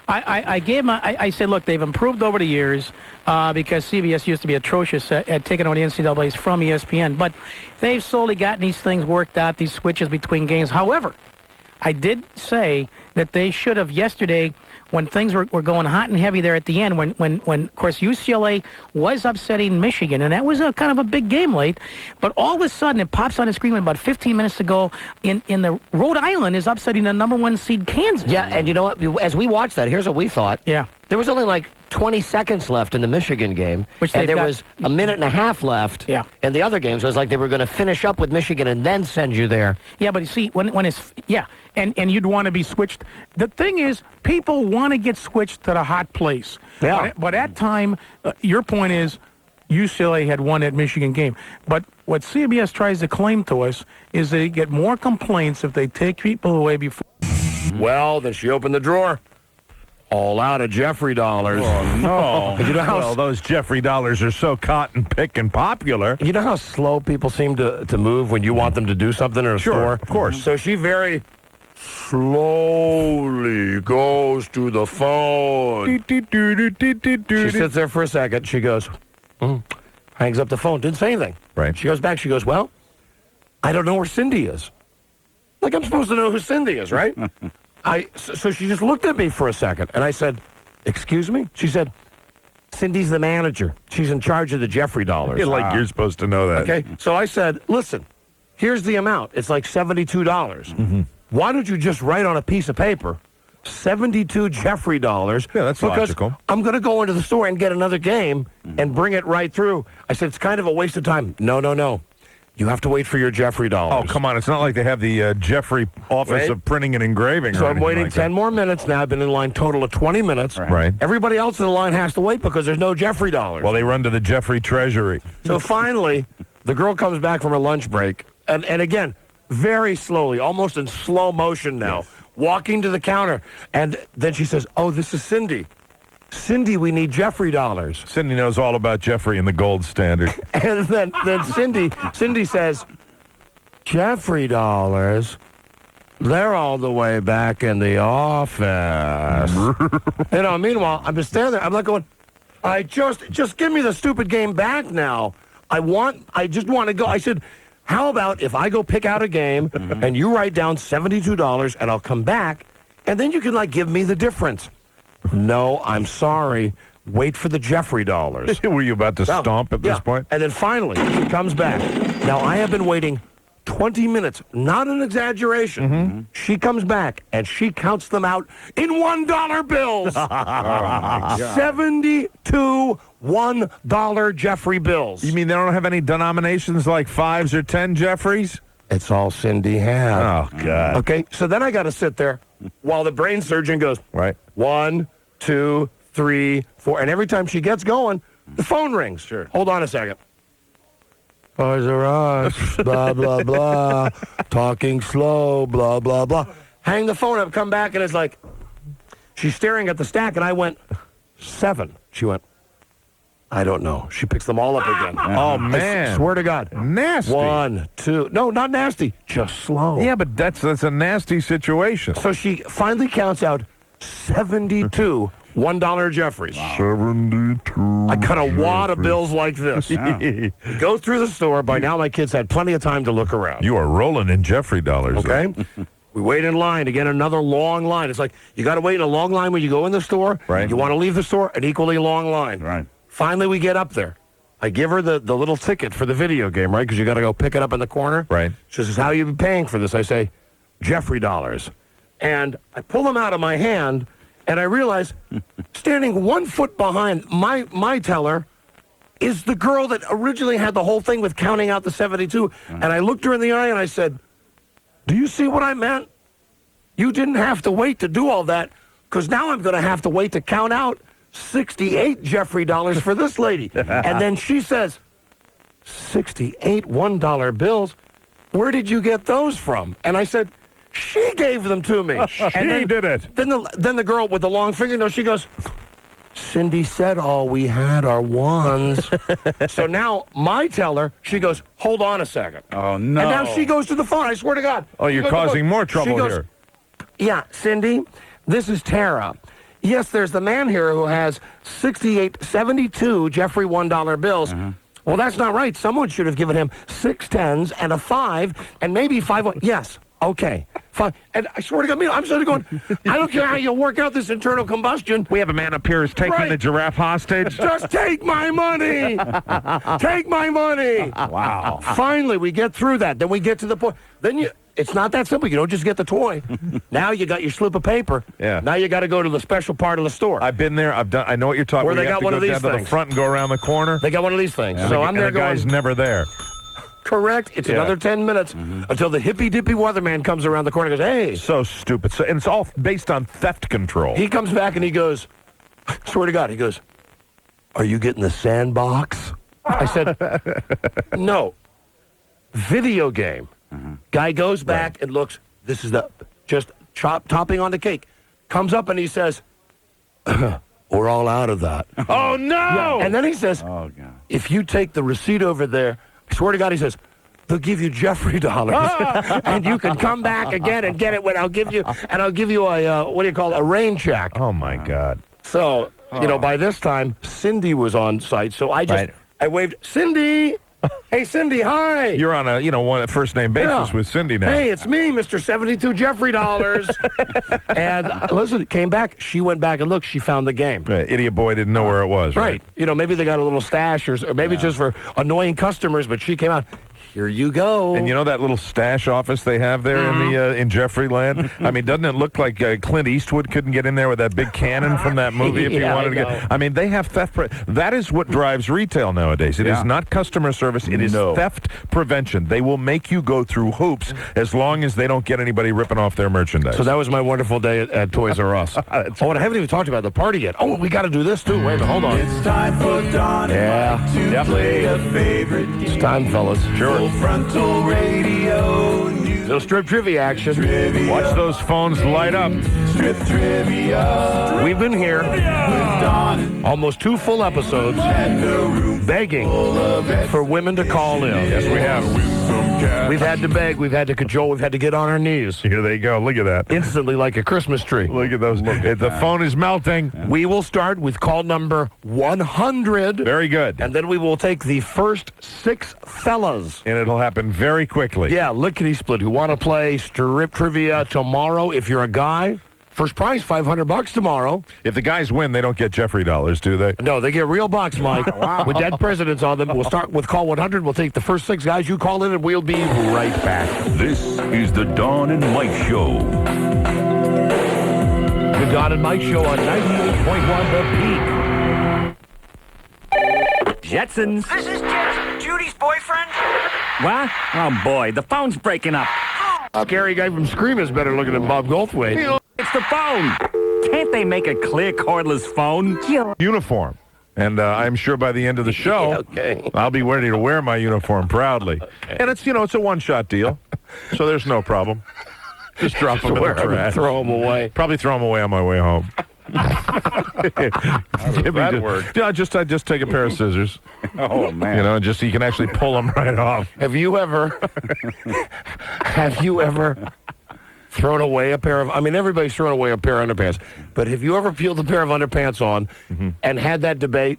I gave my. I said, look, they've improved over the years because CBS used to be atrocious at taking on the NCAA's from ESPN, but they've slowly gotten these things worked out, these switches between games. However, I did say that they should have yesterday, when things were going hot and heavy there at the end, when of course UCLA was upsetting Michigan, and that was a kind of a big game late, but all of a sudden it pops on the screen about 15 minutes to go in the Rhode Island is upsetting the number 1 seed Kansas. Yeah, and you know what? As we watched that, here's what we thought. Yeah. There was only like 20 seconds left in the Michigan game, Which and they've there got- was a minute and a half left. Yeah. In the other games, it was like they were going to finish up with Michigan and then send you there. Yeah, but you see, when it's, and you'd want to be switched. The thing is, people want to get switched to the hot place. Yeah. But at time, your point is, UCLA had won that Michigan game. But what CBS tries to claim to us is they get more complaints if they take people away before. Well, then she opened the drawer. All out of Jeffrey dollars. Oh, no. You know how well, those Jeffrey dollars are so cotton picking popular. You know how slow people seem to move when you want them to do something in a store? Of course. So she very slowly goes to the phone. She sits there for a second. She goes, hangs up the phone. Didn't say anything. Right. She goes back. She goes, well, I don't know where Cindy is. Like, I'm supposed to know who Cindy is, right? So she just looked at me for a second, and I said, excuse me? She said, Cindy's the manager. She's in charge of the Jeffrey dollars. You're supposed to know that. Okay, so I said, listen, here's the amount. It's like $72. Why don't you just write on a piece of paper, 72 Jeffrey dollars? Yeah, that's because logical. I'm going to go into the store and get another game and bring it right through. I said, it's kind of a waste of time. No. You have to wait for your Jeffrey dollars. Oh, come on. It's not like they have the Jeffrey Office Right. of Printing and Engraving. So or I'm anything waiting like 10 more minutes now. I've been in line total of 20 minutes. Right. Everybody else in the line has to wait because there's no Jeffrey dollars. Well, they run to the Jeffrey Treasury. So finally, the girl comes back from her lunch break, and again, very slowly, almost in slow motion now, walking to the counter. And then she says, oh, this is Cindy. Cindy, we need Jeffrey dollars. Cindy knows all about Jeffrey and the gold standard. And then Cindy says, Jeffrey dollars? They're all the way back in the office. Meanwhile, I'm just standing there. I'm like going, just give me the stupid game back now. I just want to go. I said, how about if I go pick out a game and you write down $72 and I'll come back and then you can give me the difference. No, I'm sorry. Wait for the Jeffrey dollars. Were you about to stomp at this point? And then finally, she comes back. Now, I have been waiting 20 minutes, not an exaggeration. She comes back, and she counts them out in $1 bills. 72 $1 Jeffrey bills. You mean they don't have any denominations like 5s or 10 Jeffreys? It's all Cindy had. Oh, God. Okay, so then I got to sit there while the brain surgeon goes, right, 1, 2, 3, 4. And every time she gets going, the phone rings. Sure. Hold on a second. Toys R Us, blah, blah, blah. Talking slow, blah, blah, blah. Hang the phone up, come back, and it's like, she's staring at the stack, and I went, 7. She went, I don't know. She picks them all up again. Oh, man. I swear to God. Nasty. 1, 2. No, not nasty. Just slow. Yeah, but that's a nasty situation. So she finally counts out 72 $1 Jeffries. 72. I cut a wad of bills like this. Go through the store. By now, my kids had plenty of time to look around. You are rolling in Jeffrey dollars. Okay? We wait in line. Again, another long line. It's like you got to wait in a long line when you go in the store. Right. You want to leave the store, an equally long line. Right. Finally, we get up there. I give her the little ticket for the video game, right? Because you got to go pick it up in the corner. Right. She says, how are you paying for this? I say, Jeffrey dollars. And I pull them out of my hand, and I realize standing 1 foot behind my teller is the girl that originally had the whole thing with counting out the 72. And I looked her in the eye, and I said, do you see what I meant? You didn't have to wait to do all that, because now I'm going to have to wait to count out 68 Jeffrey dollars for this lady. And then she says, 68 $1 bills? Where did you get those from? And I said, she gave them to me. And then, did it. Then the girl with the long fingernails, she goes, Cindy said all we had are ones. So now my teller, she goes, hold on a second. Oh, no. And now she goes to the phone. I swear to God. Oh, you're causing more trouble here. Yeah, Cindy, this is Tara. Yes, there's the man here who has 72 Jeffrey $1 bills. Well, that's not right. Someone should have given him 6 10s and a 5 and maybe 5. Yes, okay. 5. And I swear to God, I'm sort of going, I don't care how you work out this internal combustion. We have a man up here who's taking the giraffe hostage. Just take my money. Take my money. Wow. Finally, we get through that. Then we get to the point. Then it's not that simple. You don't just get the toy. Now you got your slip of paper. Yeah. Now you got to go to the special part of the store. I've been there. I know what you're talking about. Where they got one of these down to the things. front and go around the corner. They got one of these things. So I'm there the guy's going, never there. correct. It's another 10 minutes until the hippy-dippy weatherman comes around the corner and goes, hey. So stupid. And it's all based on theft control. He comes back and he goes, swear to God, he goes, are you getting the sandbox? I said, no. Video game. Guy goes back and looks. This is just topping on the cake. Comes up and he says, we're all out of that. Oh, no! Yeah. And then he says, Oh, God. if you take the receipt over there, I swear to God, he says, they'll give you Jeffrey dollars, and you can come back again and get it. When I'll give you a what do you call it, a rain check. Oh, my God. So by this time, Cindy was on site. So I waved, Cindy. Hey, Cindy, hi. You're on a first name basis with Cindy now. Hey, it's me, Mr. 72 Jeffrey dollars. And listen, it came back. She went back and looked. She found the game. Right. Idiot boy didn't know where it was. Right. Maybe they got a little stash or maybe just for annoying customers, but she came out. Here you go. And you know that little stash office they have there in Jeffreyland? I mean, doesn't it look like Clint Eastwood couldn't get in there with that big cannon from that movie if he wanted to get? I mean, they have theft. That is what drives retail nowadays. It is not customer service. It is theft prevention. They will make you go through hoops as long as they don't get anybody ripping off their merchandise. So that was my wonderful day at Toys R Us. And I haven't even talked about the party yet. Oh, we got to do this too. Wait a minute, hold on. It's time for Don and Mike to play a favorite game. It's time, fellas. Sure. Frontal radio. Little strip trivia action. Watch those phones light up. Strip trivia. We've been here almost 2 full episodes begging for women to call in. Yes, we have. We've had to beg, we've had to cajole, we've had to get on our knees. Here they go. Look at that. Instantly like a Christmas tree. Look at those. The phone is melting. We will start with call number 100. Very good. And then we will take the first 6 fellas. And it'll happen very quickly. Yeah, lickety-split. Who want to play strip trivia tomorrow? If you're a guy, first prize, $500 tomorrow. If the guys win, they don't get Jeffrey dollars, do they? No, they get real bucks, Mike. With dead presidents on them. We'll start with call 100. We'll take the first 6 guys. You call in, and we'll be right back. This is the Dawn and Mike Show. The Don and Mike Show on 98.1 The Peak. Jetsons. This is Jet, Judy's boyfriend. What? Oh, boy, the phone's breaking up. Scary guy from Scream is better looking than Bob Goldthwait. It's the phone. Can't they make a clear cordless phone? Uniform. And I'm sure by the end of the show, I'll be ready to wear my uniform proudly. And it's, it's a one-shot deal, so there's no problem. Just drop them in the trash. Throw them away. Probably throw them away on my way home. that work? Yeah, I just take a pair of scissors. Oh, man. And just so you can actually pull them right off. Have you ever thrown away a pair of, everybody's thrown away a pair of underpants, but have you ever peeled a pair of underpants on and had that debate?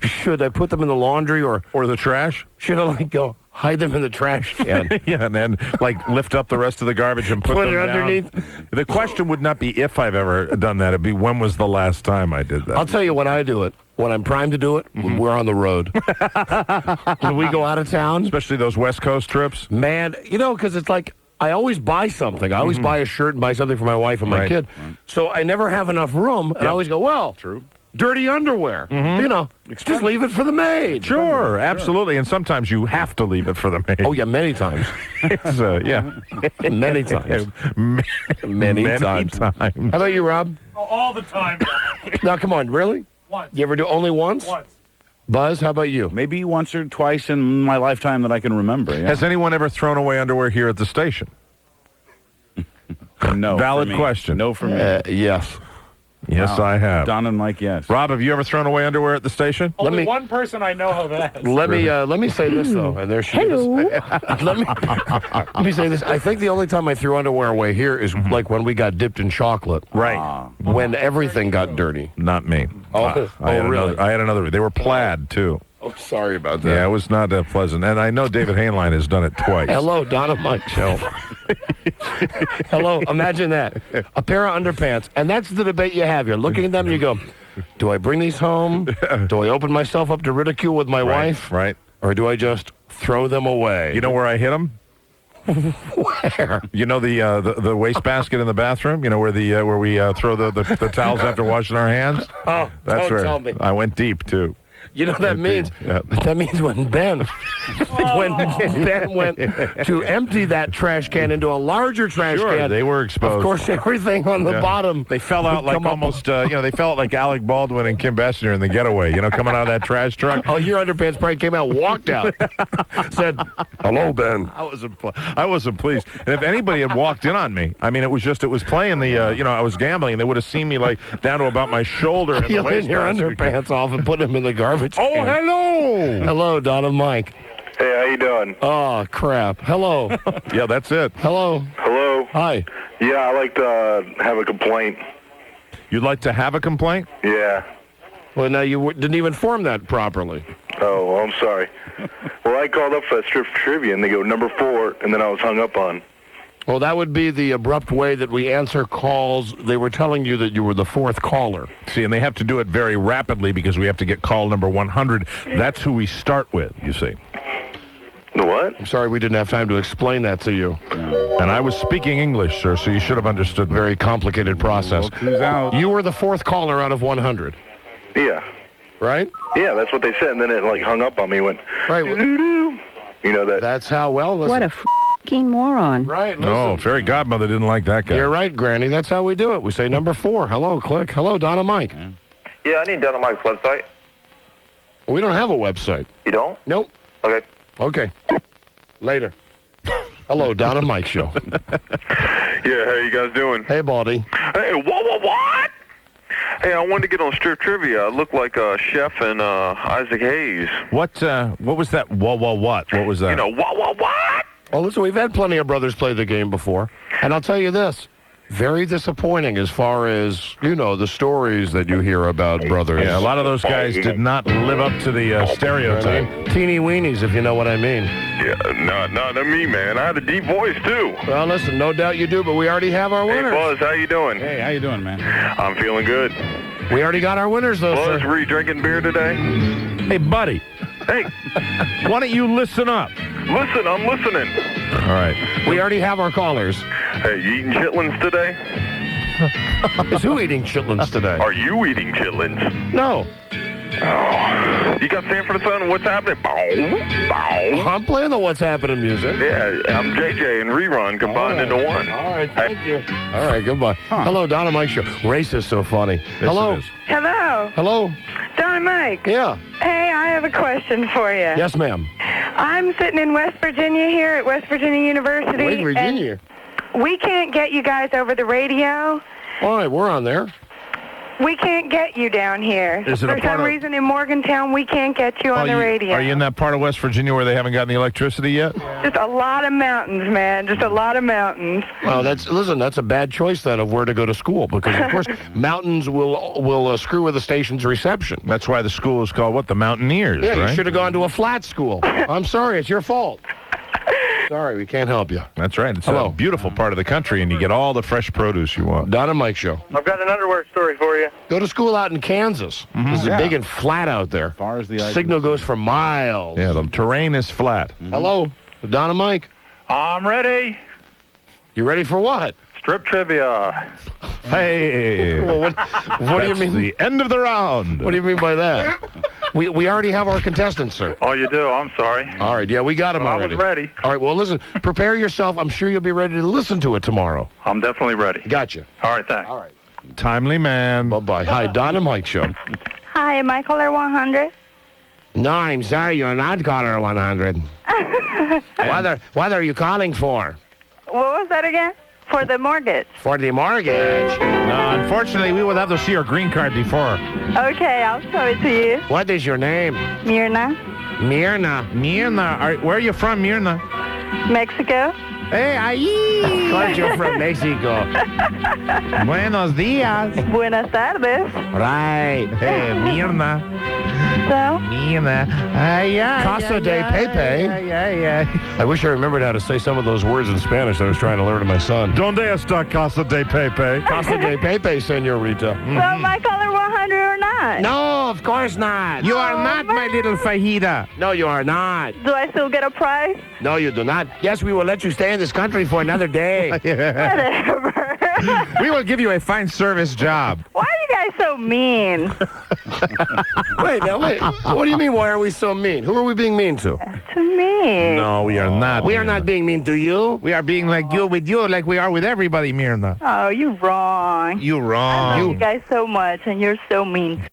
Should I put them in the laundry or the trash? Should I go hide them in the trash can? Yeah, and then lift up the rest of the garbage and put them it down. underneath. The question would not be if I've ever done that. It'd be when was the last time I did that. I'll tell you when I do it. When I'm primed to do it, when we're on the road. When we go out of town. Especially those West Coast trips. Man, because it's like, I always buy something. I always buy a shirt and buy something for my wife and my kid. So I never have enough room, and I always go, true. Dirty underwear. Just leave it for the maid. Sure, absolutely. And sometimes you have to leave it for the maid. Oh, yeah, many times. Many times. Many times. How about you, Rob? Oh, all the time. Now, come on, really? Once. You ever do only once? Once. Buzz, how about you? Maybe once or twice in my lifetime that I can remember. Yeah. Has anyone ever thrown away underwear here at the station? No. Valid question. No for me. Yes. Yes, I have. Don and Mike, yes. Rob, have you ever thrown away underwear at the station? Only one person I know of that. Let me say this though, and there she is. let me say this. I think the only time I threw underwear away here is like when we got dipped in chocolate. Right. When everything got dirty. Not me. Really? I had another. They were plaid too. Oh, sorry about that. Yeah, it was not pleasant. And I know David Hainline has done it twice. Hello, Don and Mike show. Hello, imagine that. A pair of underpants. And that's the debate you have. You're looking at them and you go, do I bring these home? Do I open myself up to ridicule with my wife? Right. Or do I just throw them away? You know where I hit them? Where? You know the wastebasket in the bathroom? You know where we throw the towels after washing our hands? Oh, that's where tell me. I went deep, too. You know what that means? Yeah. That means when Ben went to empty that trash can into a larger trash can. They were exposed. Of course, everything on the bottom. They fell out like almost, they fell out like Alec Baldwin and Kim Basinger in The Getaway, coming out of that trash truck. Oh, your underpants probably came out, walked out, said, hello, Ben. I wasn't pleased. And if anybody had walked in on me, it was playing the, I was gambling, and they would have seen me down to about my shoulder. You let your underpants off and put them in the garbage. Oh, hello. Hello, Don and Mike. Hey, how you doing? Oh, crap. Hello. Yeah, that's it. Hello. Hello. Hi. Yeah, I like to have a complaint. You'd like to have a complaint? Yeah. Well, now you didn't even form that properly. Oh, well, I'm sorry. Well, I called up for strip trivia, and they go number 4, and then I was hung up on. Well, that would be the abrupt way that we answer calls. They were telling you that you were the 4th caller. See, and they have to do it very rapidly because we have to get call number 100. That's who we start with, you see. The what? I'm sorry we didn't have time to explain that to you. And I was speaking English, sir, so you should have understood. Very complicated process. Look who's out. You were the 4th caller out of 100. Yeah. Right? Yeah, that's what they said, and then it hung up on me. Went, right. Doo-doo-doo. You know that. That's how, listen. What a f***ing moron. Right, listen. No, fairy godmother didn't like that guy. You're right, Granny. That's how we do it. We say number 4. Hello, click. Hello, Don and Mike. Yeah, I need Don and Mike's website. We don't have a website. You don't? Nope. Okay. Later. Hello, Don and Mike show. Yeah, how you guys doing? Hey, Baldy. Hey, what? Hey, I wanted to get on strip trivia. I look like Chef and Isaac Hayes. What was that? What was that? What? Well, listen, we've had plenty of brothers play the game before. And I'll tell you this. Very disappointing as far as, the stories that you hear about brothers. Yeah, a lot of those guys did not live up to the stereotype. Teeny weenies, if you know what I mean. Yeah, not me, man. I had a deep voice, too. Well, listen, no doubt you do, but we already have our winners. Hey, Buzz, how you doing? Hey, how you doing, man? I'm feeling good. We already got our winners, though, Buzz, sir. were you drinking beer today? Hey, buddy. Hey. Why don't you listen up? Listen, I'm listening. All right. We already have our callers. Hey, you eating chitlins today? Is who eating chitlins today? Are you eating chitlins? No. You got Sanford and Son, What's Happening? Bow, bow. I'm playing the What's Happening music. Yeah, I'm JJ and Rerun combined into one. All right, thank you. All right, goodbye. Hello, Don and Mike Show. Race is so funny. Hello. Hello. Hello. Don and Mike. Yeah. Hey, I have a question for you. Yes, ma'am. I'm sitting in West Virginia here at West Virginia University. West Virginia. And we can't get you guys over the radio. All right, we're on there. We can't get you down here. Is it For a part some of- reason in Morgantown, we can't get you on the radio. Are you in that part of West Virginia where they haven't gotten the electricity yet? Just a lot of mountains, man. Just a lot of mountains. Well, that's a bad choice then of where to go to school because of course mountains will screw with the station's reception. That's why the school is called what? The Mountaineers, Yeah, right? you should have gone to a flat school. I'm sorry, it's your fault. Sorry, we can't help you. That's right. It's Hello. a beautiful part of the country, and you get all the fresh produce you want. Don and Mike Show. I've got an underwear story for you. Go to school out in Kansas. This is Yeah. big and flat out there. far as the eye Signal goes for miles. Yeah, the terrain is flat. Hello, Don and Mike. I'm ready. You ready for what? Strip trivia. Hey, Well, what do you that's mean? the end of the round. What do you mean by that? We already have our contestants, sir. Oh, you do? I'm sorry. All right, yeah, we got them Well, I already. was ready. All right, well, listen, prepare yourself. I'm sure you'll be ready to listen to it tomorrow. I'm definitely ready. Gotcha. All right, thanks. All right. Timely man. Bye-bye. Hi, Don and Mike Show. Hi, am I caller 100? No, I'm sorry, you're not caller 100. What are you calling for? What was that again? For the mortgage. For the mortgage. No, unfortunately, we would have to see your green card before. Okay, I'll show it to you. What is your name? Myrna, Myrna. Myrna. Where are you from, Myrna? Mexico. Hey, ahí. Of course you're from Mexico. Buenos dias. Buenas tardes. Right. Hey, Myrna. So? Myrna. Ay, ay, Casa ay, de ay, Pepe. ay, ay, ay. I wish I remembered how to say some of those words in Spanish that I was trying to learn to my son. Donde está Casa de Pepe? Casa de Pepe, senorita. So am I caller 100 or not? No, of course not. You are not my little fajita. No, you are not. Do I still get a prize? No, you do not. Yes, we will let you stay in this country for another day. Whatever. We will give you a fine service job. Why are you guys so mean? Wait. What do you mean, why are we so mean? Who are we being mean to? To me. No, we are not. We are not being mean to you. We are being like you with you, like we are with everybody, Myrna. Oh, you're wrong. You I wrong. love you guys so much, and you're so mean.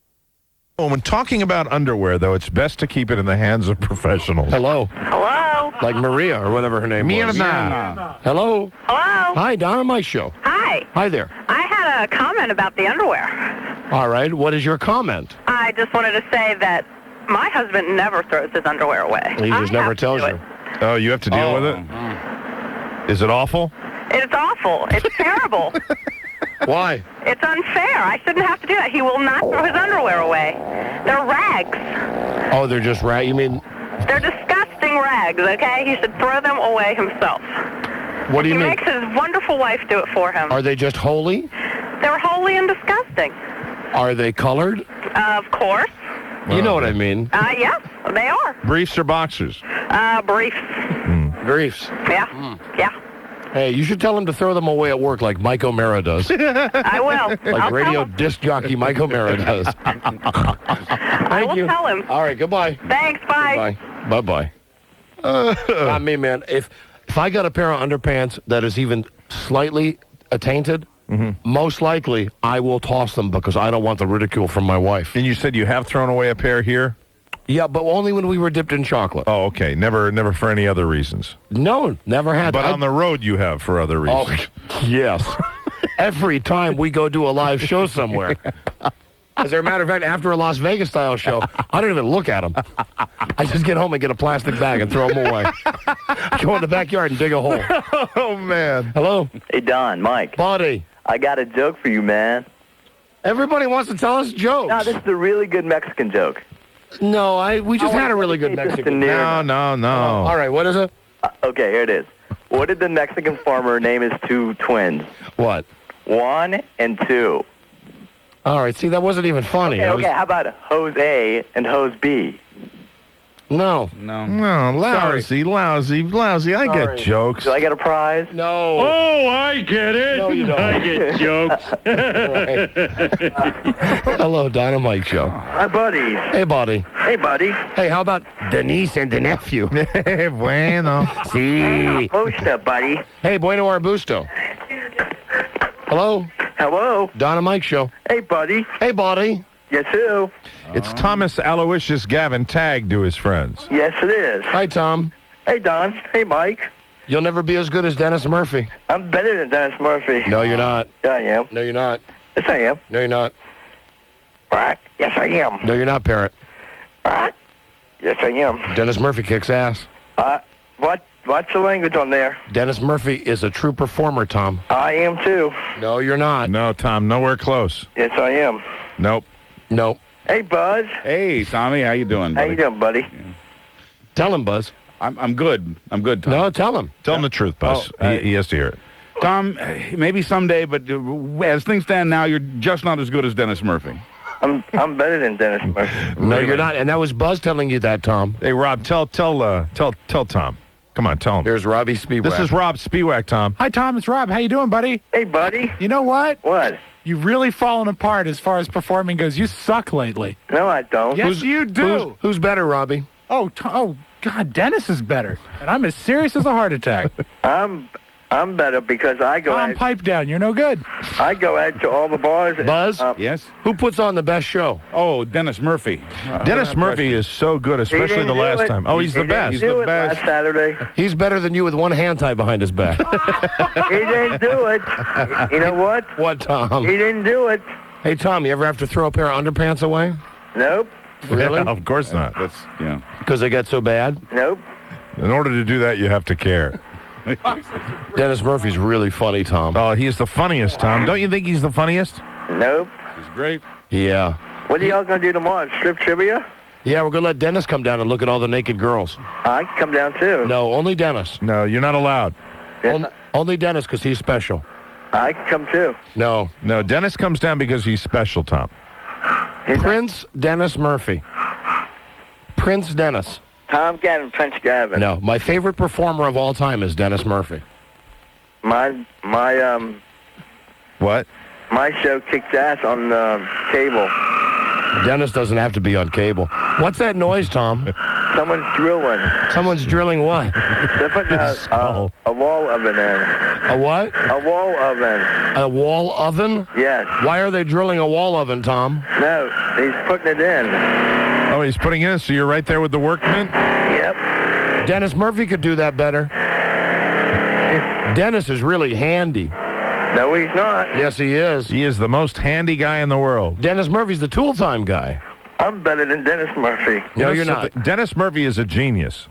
When talking about underwear, though, it's best to keep it in the hands of professionals. Hello. Hello? Like Maria or whatever her name was. Myrna. Hello. Hello? Hi, Don and Mike Show. Hi. Hi there. I had a comment about the underwear. All right, what is your comment? I just wanted to say that my husband never throws his underwear away. He just never tells you. Oh, you have to deal with it? Is it awful? It's awful. It's terrible. Why? It's unfair. I shouldn't have to do that. He will not throw his underwear away. They're rags. Oh, they're just right. You mean, They're disgusting rags, okay? He should throw them away himself. what do you He mean? makes his wonderful wife do it for him. Are they just holy? They're holy and disgusting. Are they colored? Of course. You know what I mean. Yes, they are. Briefs or boxers? Briefs. Briefs. Yeah. Yeah. Hey, you should tell him to throw them away at work like Mike O'Mara does. I will. Like I'll radio tell him. disc jockey Mike O'Mara does. I will tell him. All right, goodbye. Thanks. Bye. Bye-bye. Not me, man. If I got a pair of underpants that is even slightly tainted, most likely I will toss them because I don't want the ridicule from my wife. And you said you have thrown away a pair here? Yeah, but only when we were dipped in chocolate. Oh, okay. Never for any other reasons. No, never had. But on the road you have for other reasons. Oh, yes. Every time we go do a live show somewhere. As a matter of fact, after a Las Vegas style show, I don't even look at them. I just get home and get a plastic bag and throw them away. Go in the backyard and dig a hole. Oh, man. Hello? Hey, Don, Mike. Buddy. I got a joke for you, man. Everybody wants to tell us jokes. No, this is a really good Mexican joke. No, we just had a really good Mexican. No. All right, what is it? Okay, here it is. What did the Mexican farmer name his two twins? What? 1 and 2. All right, see, that wasn't even funny. Okay, how about Hose A and Hose B? No. No, lousy. I get jokes. Do I get a prize? No. Oh, I get it. No, you don't. I get jokes. Hello, Don and Mike Show. Hi, buddy. Hey, buddy. Hey, buddy. Hey, how about Denise and the nephew? Bueno. Si. Busta, buddy. Hey, bueno arbusto. Hello? Hello. Don and Mike Show. Hey, buddy. Hey, buddy. Yes, who? It's Thomas Aloysius Gavin Tagg to his friends. Yes, it is. Hi, Tom. Hey, Don. Hey, Mike. You'll never be as good as Dennis Murphy. I'm better than Dennis Murphy. No, you're not. Yeah, I am. No, you're not. Yes, I am. No, you're not. Right. Yes, I am. No, you're not, Parrot. Right. Yes, I am. Dennis Murphy kicks ass. What's the language on there? Dennis Murphy is a true performer, Tom. I am, too. No, you're not. No, Tom, nowhere close. Yes, I am. Nope. Nope. Hey, Buzz. Hey, Tommy, how you doing, buddy? How you doing, buddy? Yeah. Tell him, Buzz. I'm good. I'm good, Tom. No, tell him. Tell him the truth, Buzz. He has to hear it. Tom, maybe someday, but as things stand now, you're just not as good as Dennis Murphy. I'm better than Dennis Murphy. No, you're not. And that was Buzz telling you that, Tom. Hey, Rob, tell Tom. Come on, tell him. There's Robbie Spiewak. This is Rob Spiewak, Tom. Hi, Tom. It's Rob. How you doing, buddy? Hey, buddy. You know what? What? You've really fallen apart as far as performing goes. You suck lately. No, I don't. Yes, you do. Who's better, Robbie? Oh, God, Dennis is better. And I'm as serious as a heart attack. I'm better because I go Tom, pipe down. You're no good. I go out to all the bars. Buzz? Yes? Who puts on the best show? Oh, Dennis Murphy. Dennis Murphy is so good, especially the last time. Oh, he's the best. He didn't do it last Saturday. He's better than you with one hand tied behind his back. He didn't do it. You know what? What, Tom? He didn't do it. Hey, Tom, you ever have to throw a pair of underpants away? Nope. Really? Of course not. That's, yeah. Because they get so bad? Nope. In order to do that, you have to care. Dennis Murphy's really funny, Tom. Oh, he's the funniest, Tom. Don't you think he's the funniest? Nope. He's great. Yeah. What are y'all going to do tomorrow? Strip trivia? Yeah, we're going to let Dennis come down and look at all the naked girls. I can come down, too. No, only Dennis. No, you're not allowed. Only Dennis, because he's special. I can come, too. No. No, Dennis comes down because he's special, Tom. Prince Dennis Murphy. Prince Dennis. Tom Gavin, Prince Gavin. No, my favorite performer of all time is Dennis Murphy. My What? My show kicks ass on cable. Dennis doesn't have to be on cable. What's that noise, Tom? Someone's drilling. Someone's drilling what? They're putting a wall oven in. A what? A wall oven. A wall oven? Yes. Why are they drilling a wall oven, Tom? No, he's putting it in. Oh, he's putting it in, so you're right there with the workmen? Yep. Dennis Murphy could do that better. Dennis is really handy. No, he's not. Yes, he is. He is the most handy guy in the world. Dennis Murphy's the tool time guy. I'm better than Dennis Murphy. No, you're not. Dennis Murphy is a genius.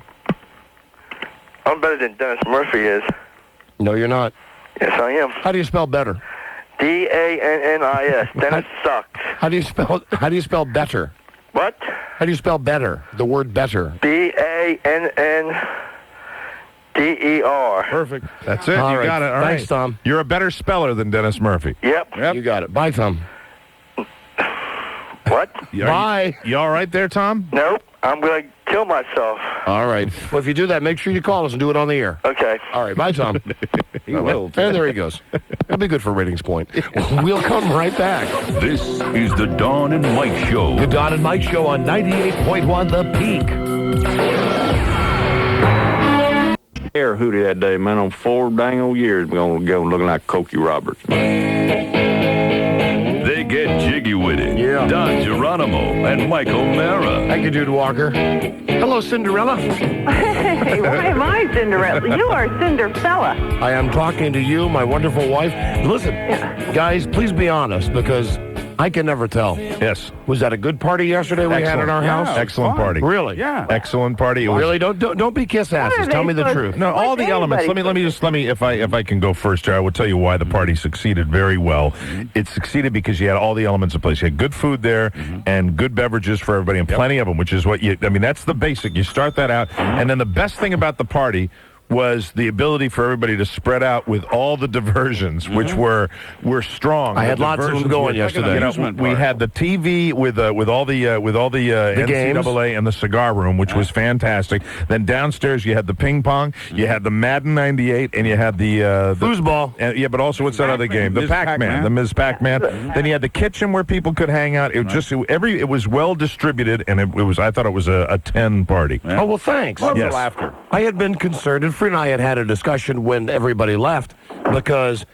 I'm better than Dennis Murphy is. No, you're not. Yes, I am. How do you spell better? D-A-N-N-I-S. Dennis sucks. How do you spell better? What? How do you spell better? The word better. B-A-N-N-D-E-R. Perfect. That's it. All You right. got it. All Thanks, right. Tom. You're a better speller than Dennis Murphy. Yep. You got it. Bye, Tom. What? Bye. You all right there, Tom? Nope. I'm going to kill myself. All right. Well, if you do that, make sure you call us and do it on the air. Okay. All right. Bye, Tom. He will. And there he goes. That'll be good for ratings point. We'll come right back. This is the Dawn and Mike Show. The Don and Mike Show on 98.1 The Peak. Air hootie that day, man. On 4 dang old years, we're going to go looking like Cokie Roberts. They get jiggy with it. Yeah. Don Geronimo and Mike O'Mara. Thank you, Dude Walker. Hello, Cinderella. Hey, why am I Cinderella? You are Cinderfella. I am talking to you, my wonderful wife. Listen, guys, please be honest, because I can never tell. Yes. Was that a good party yesterday we had at our house? Excellent party. Really? Yeah. Excellent party. It was, Really? Don't be kiss asses. Tell me the truth. No, all the elements. Let me if I can go first here, I will tell you why the party succeeded very well. It succeeded because you had all the elements in place. You had good food there and good beverages for everybody and plenty of them, which is what that's the basic. You start that out, and then the best thing about the party was the ability for everybody to spread out with all the diversions, which were strong. I had lots of them going yesterday. You know, we had the TV with all the NCAA and the cigar room, which was fantastic. Then downstairs you had the ping pong, you had the Madden '98, and you had the foosball. Yeah, but also what's that other game? The Pac-Man, the Ms. Pac-Man. Then you had the kitchen where people could hang out. It it was well distributed, and it was. I thought it was a 10 party. Oh well, thanks. Yes. I had been concerned, and Fred and I had a discussion when everybody left because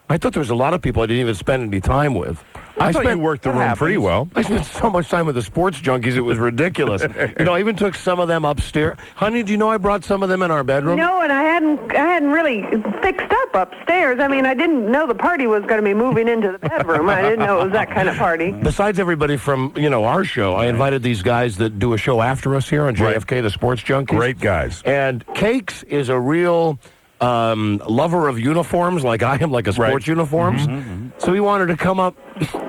I thought there was a lot of people I didn't even spend any time with. I thought you worked the room pretty well. I spent so much time with the sports junkies, it was ridiculous. I even took some of them upstairs. Honey, do you know I brought some of them in our bedroom? No, and I hadn't really fixed up upstairs. I mean, I didn't know the party was going to be moving into the bedroom. I didn't know it was that kind of party. Besides everybody from, our show, I invited these guys that do a show after us here on JFK, the Sports Junkies. Great guys. And Cakes is a real lover of uniforms, like I am, like a sports uniforms. So he wanted to come up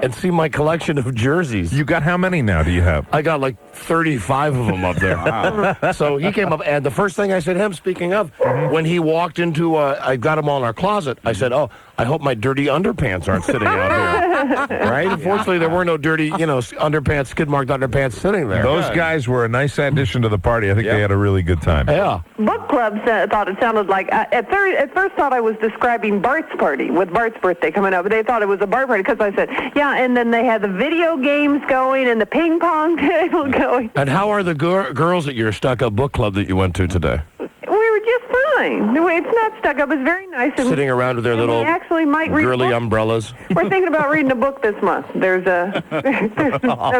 and see my collection of jerseys. You got how many now do you have? I got like 35 of them up there. So he came up, and the first thing I said to him, speaking of, when he walked into, I got them all in our closet, I said, oh, I hope my dirty underpants aren't sitting out here. Right? Unfortunately, there were no dirty, underpants, skid-marked underpants sitting there. Those guys were a nice addition to the party. I think they had a really good time. Yeah. Book club thought it sounded like, at first thought I was describing Bart's party, with Bart's birthday coming up, but they thought it was a Bart party because I said, yeah, and then they had the video games going and the ping pong table going. And how are the girls at your stuck-up book club that you went to today? We were just fine. It's not stuck up. It's very nice. And sitting around with their little actually might read girly umbrellas. We're thinking about reading a book this month. There's a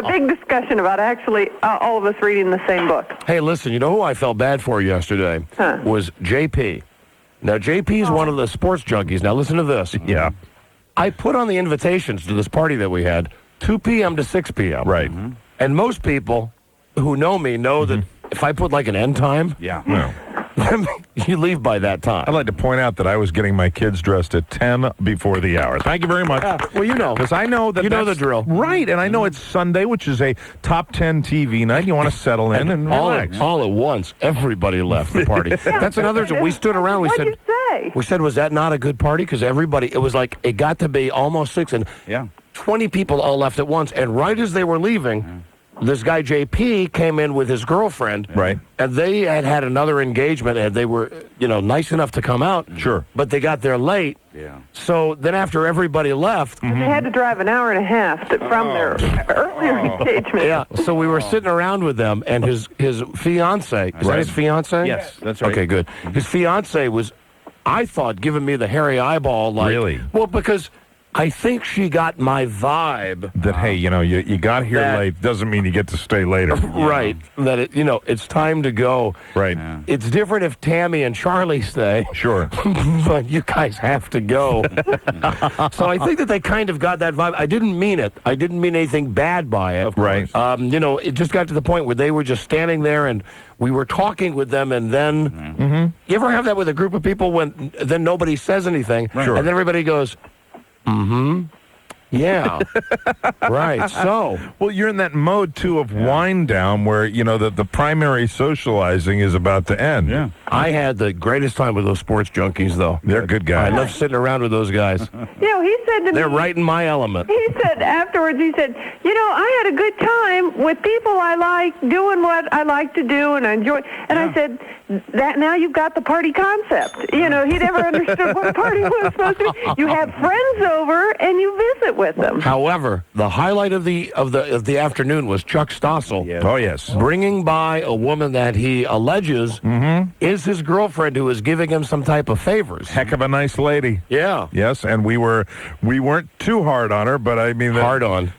big discussion about actually all of us reading the same book. Hey, listen, you know who I felt bad for yesterday? Was JP. Now, JP is one of the sports junkies. Now, listen to this. Yeah. I put on the invitations to this party that we had 2 p.m. to 6 p.m. Right. And most people who know me know that if I put like an end time, you leave by that time. I'd like to point out that I was getting my kids dressed at 10 before the hour. Thank you very much. Well, because I know that you know the drill. Right, and I know it's Sunday, which is a top 10 TV night. You want to settle in and relax. All at once, everybody left the party. That's another reason. We stood around. We said, was that not a good party? Because everybody, it was like, it got to be almost 6, and 20 people all left at once. And right as they were leaving, this guy JP came in with his girlfriend, right? And they had another engagement, and they were, nice enough to come out. Sure, but they got there late. Yeah. So then, after everybody left, they had to drive an hour and a half from their earlier engagement. Yeah. So we were sitting around with them, and his fiance. Is that his fiance? Yes, that's right. Okay, good. His fiance was, I thought, giving me the hairy eyeball. Like, really? Well, because I think she got my vibe that hey, you got here late doesn't mean you get to stay later. Right. That it's time to go. Right. Yeah. It's different if Tammy and Charlie stay. Sure. But you guys have to go. So I think that they kind of got that vibe. I didn't mean it. I didn't mean anything bad by it. Right. It just got to the point where they were just standing there and we were talking with them, and then you ever have that with a group of people when then nobody says anything, Sure. and then everybody goes, yeah. Right. So, well, you're in that mode too of wind down where the primary socializing is about to end. Yeah. I had the greatest time with those sports junkies, though. They're good guys. I love sitting around with those guys. He said to me, they're right in my element. He said afterwards, I had a good time with people I like, doing what I like to do, and I enjoy. And I said, that now you've got the party concept. He never understood what a party was supposed to be. You have friends over and you visit with them. However, the highlight of the afternoon was Chuck Stossel. Yes. Oh yes, bringing by a woman that he alleges is his girlfriend who is giving him some type of favors. Heck of a nice lady. Yeah. Yes, and we weren't too hard on her, but I mean hard on.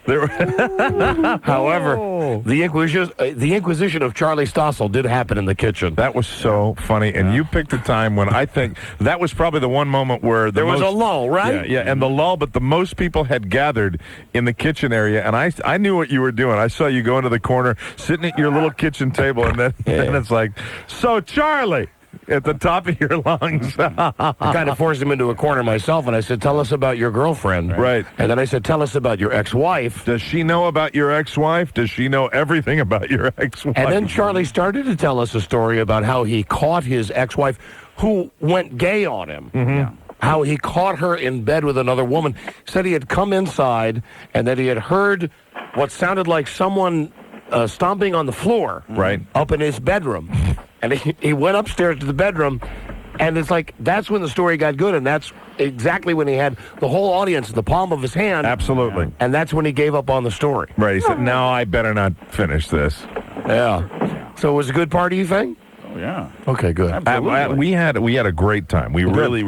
However, the Inquisition of Charlie Stossel did happen in the kitchen. That was so funny, and you picked a time when I think that was probably the one moment where there was a lull, right? Yeah, and the lull, but the most people had gathered in the kitchen area, and I knew what you were doing. I saw you go into the corner, sitting at your little kitchen table, and then it's like, so Charlie, at the top of your lungs. I kind of forced him into a corner myself, and I said, tell us about your girlfriend. Right. And then I said, tell us about your ex-wife. Does she know about your ex-wife? Does she know everything about your ex-wife? And then Charlie started to tell us a story about how he caught his ex-wife, who went gay on him. How he caught her in bed with another woman. Said he had come inside and that he had heard what sounded like someone stomping on the floor up in his bedroom. And he went upstairs to the bedroom, and it's like that's when the story got good, and that's exactly when he had the whole audience in the palm of his hand. Absolutely. And that's when he gave up on the story. Right. He said, "Now I better not finish this." Yeah. So it was a good party, you think? Oh, yeah. Okay, good. We had a great time. We really.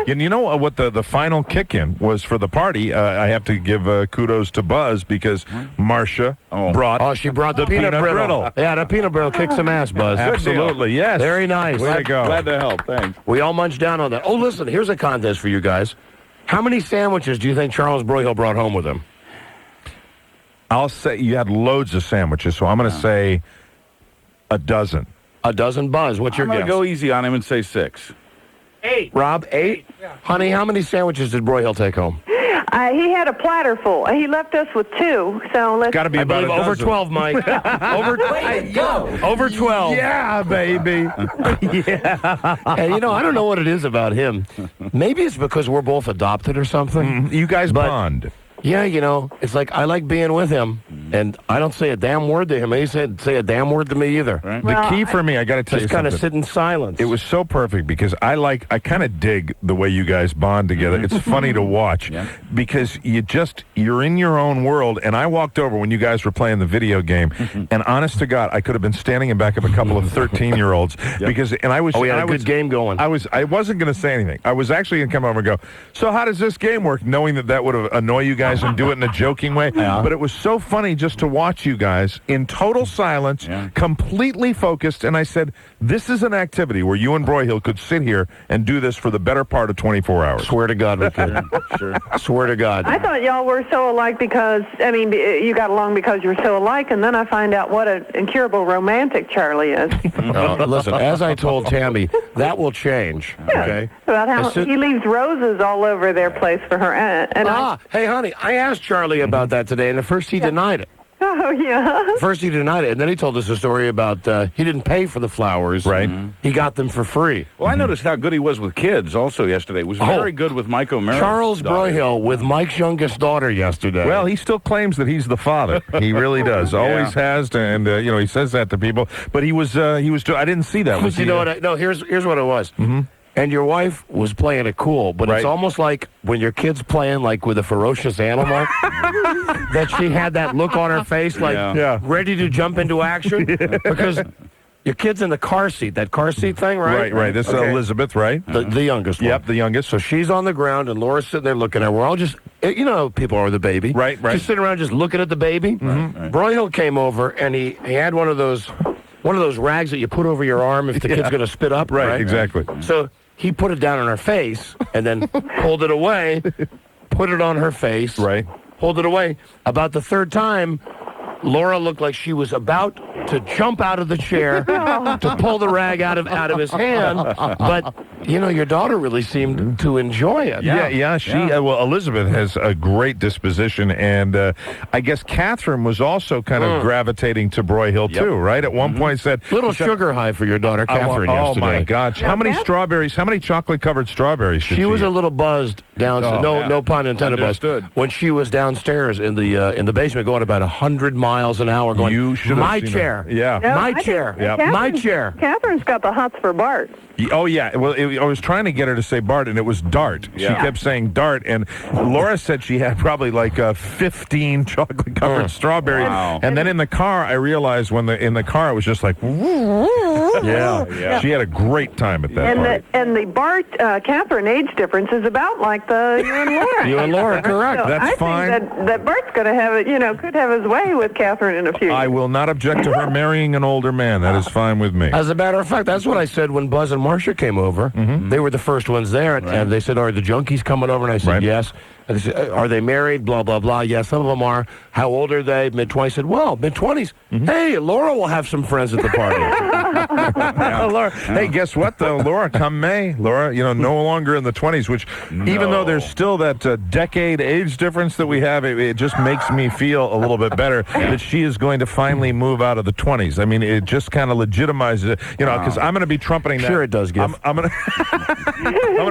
And you know what the final kick-in was for the party? I have to give kudos to Buzz because Marcia brought. Oh, she brought the peanut brittle. Yeah, the peanut brittle kicked some ass, Buzz. Absolutely, yes. Very nice. Way to go. Glad to help. Thanks. We all munched down on that. Oh, listen, here's a contest for you guys. How many sandwiches do you think Charles Broyhill brought home with him? I'll say you had loads of sandwiches, so I'm going to say a dozen. A dozen, Buzz. What's your guess? I'm going to go easy on him and say 6. 8. Rob, 8? Yeah. Honey, how many sandwiches did Broyhill take home? He had a platter full. He left us with 2, so let's... Got to be about a over dozen. 12, Mike. Over 12. Yeah, baby. Yeah. Hey, I don't know what it is about him. Maybe it's because we're both adopted or something. You guys bond. Yeah, it's like I like being with him, and I don't say a damn word to him. He said say a damn word to me either. Right. The key for me, I got to tell you just something. kind of sit in silence. It was so perfect because I kind of dig the way you guys bond together. It's funny to watch because you're in your own world. And I walked over when you guys were playing the video game, and honest to God, I could have been standing in back of a couple of 13-year-olds because I was. Oh, we had a good game going. I wasn't going to say anything. I was actually going to come over and go, so how does this game work? Knowing that would annoy you guys and do it in a joking way. Yeah. But it was so funny just to watch you guys in total silence, completely focused. And I said, this is an activity where you and Broyhill could sit here and do this for the better part of 24 hours. Swear to God, we could. Sure. Swear to God. I thought y'all were so alike because, you got along because you're so alike, and then I find out what an incurable romantic Charlie is. Listen, as I told Tammy, that will change, okay? About how he leaves roses all over their place for her. Hey, honey, I asked Charlie about that today, and at first he denied it. Oh, yeah. First he denied it, and then he told us a story about he didn't pay for the flowers. Right. He got them for free. Well, I noticed how good he was with kids also yesterday. He was very good with Mike O'Mara. Charles Broyhill with Mike's youngest daughter yesterday. Well, he still claims that he's the father. He really does. Always has, and he says that to people. But he was. I didn't see that. Was here's what it was. Mm-hmm. And your wife was playing it cool, but it's almost like when your kid's playing like with a ferocious animal, that she had that look on her face, like ready to jump into action, because your kid's in the car seat, that car seat thing, right? Right. This is Elizabeth, right? The youngest one. Yep, the youngest. So she's on the ground, and Laura's sitting there looking at her. We're all just, people are the baby. Right. Just sitting around just looking at the baby. Mm-hmm. Broyhill came over, and he had one of those rags that you put over your arm if the kid's going to spit up. Right, exactly. So he put it down on her face and then pulled it away, put it on her face, pulled it away. About the third time, Laura looked like she was about to jump out of the chair to pull the rag out of his hand, but your daughter really seemed to enjoy it. Yeah. Well, Elizabeth has a great disposition, and I guess Catherine was also kind of gravitating to Broyhill too, right? At one point said little sugar high for your daughter Catherine yesterday. Oh my gosh! How many strawberries? How many chocolate-covered strawberries? She was a little buzzed downstairs. No pun intended. Buzzed when she was downstairs in the basement, going about 100 miles an hour. Going, you should have my seen chair. Her. Yeah. No, my chair. My chair. Catherine's got the hots for Bart. Oh, yeah. Well, I was trying to get her to say Bart, and it was Dart. She kept saying Dart, and Laura said she had probably like 15 chocolate-covered strawberries. Wow. And then in the car, I realized in the car, it was just like, yeah. She had a great time at that party. And the Bart Catherine age difference is about like the you and Laura. You and Laura, correct. So That's fine. I think that Bart's going to have it, could have his way with Catherine in a few years. I will not object to her marrying an older man. That is fine with me. As a matter of fact, that's what I said when Buzz and Marcia came over. Mm-hmm. They were the first ones there, and they said, are the junkies coming over? And I said, yes. And they said, are they married? Blah, blah, blah. Yeah, some of them are. How old are they? Mid-20s. I said, well, mid-20s. Hey, Laura will have some friends at the party. Laura, hey, guess what, though? Laura, come May. Laura, no longer in the 20s, which even though there's still that decade age difference that we have, it just makes me feel a little bit better that she is going to finally move out of the 20s. I mean, it just kind of legitimizes it, because I'm going to be trumpeting that. Sure it does, Giff. I'm going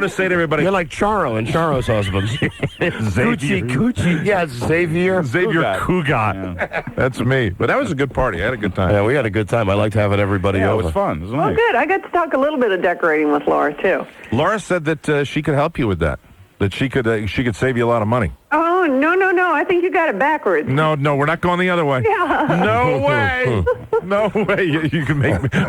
to say to everybody. You're like Charo and Charo's husband. Coochie. Yeah, Xavier Cugat. Yeah. That's me. But that was a good party. I had a good time. Yeah, we had a good time. I liked having everybody over. It was fun. It was nice. Oh, good. I got to talk a little bit of decorating with Laura, too. Laura said that she could help you with that. That she could save you a lot of money. Oh, no. I think you got it backwards. No, we're not going the other way. Yeah. No way. No way. You can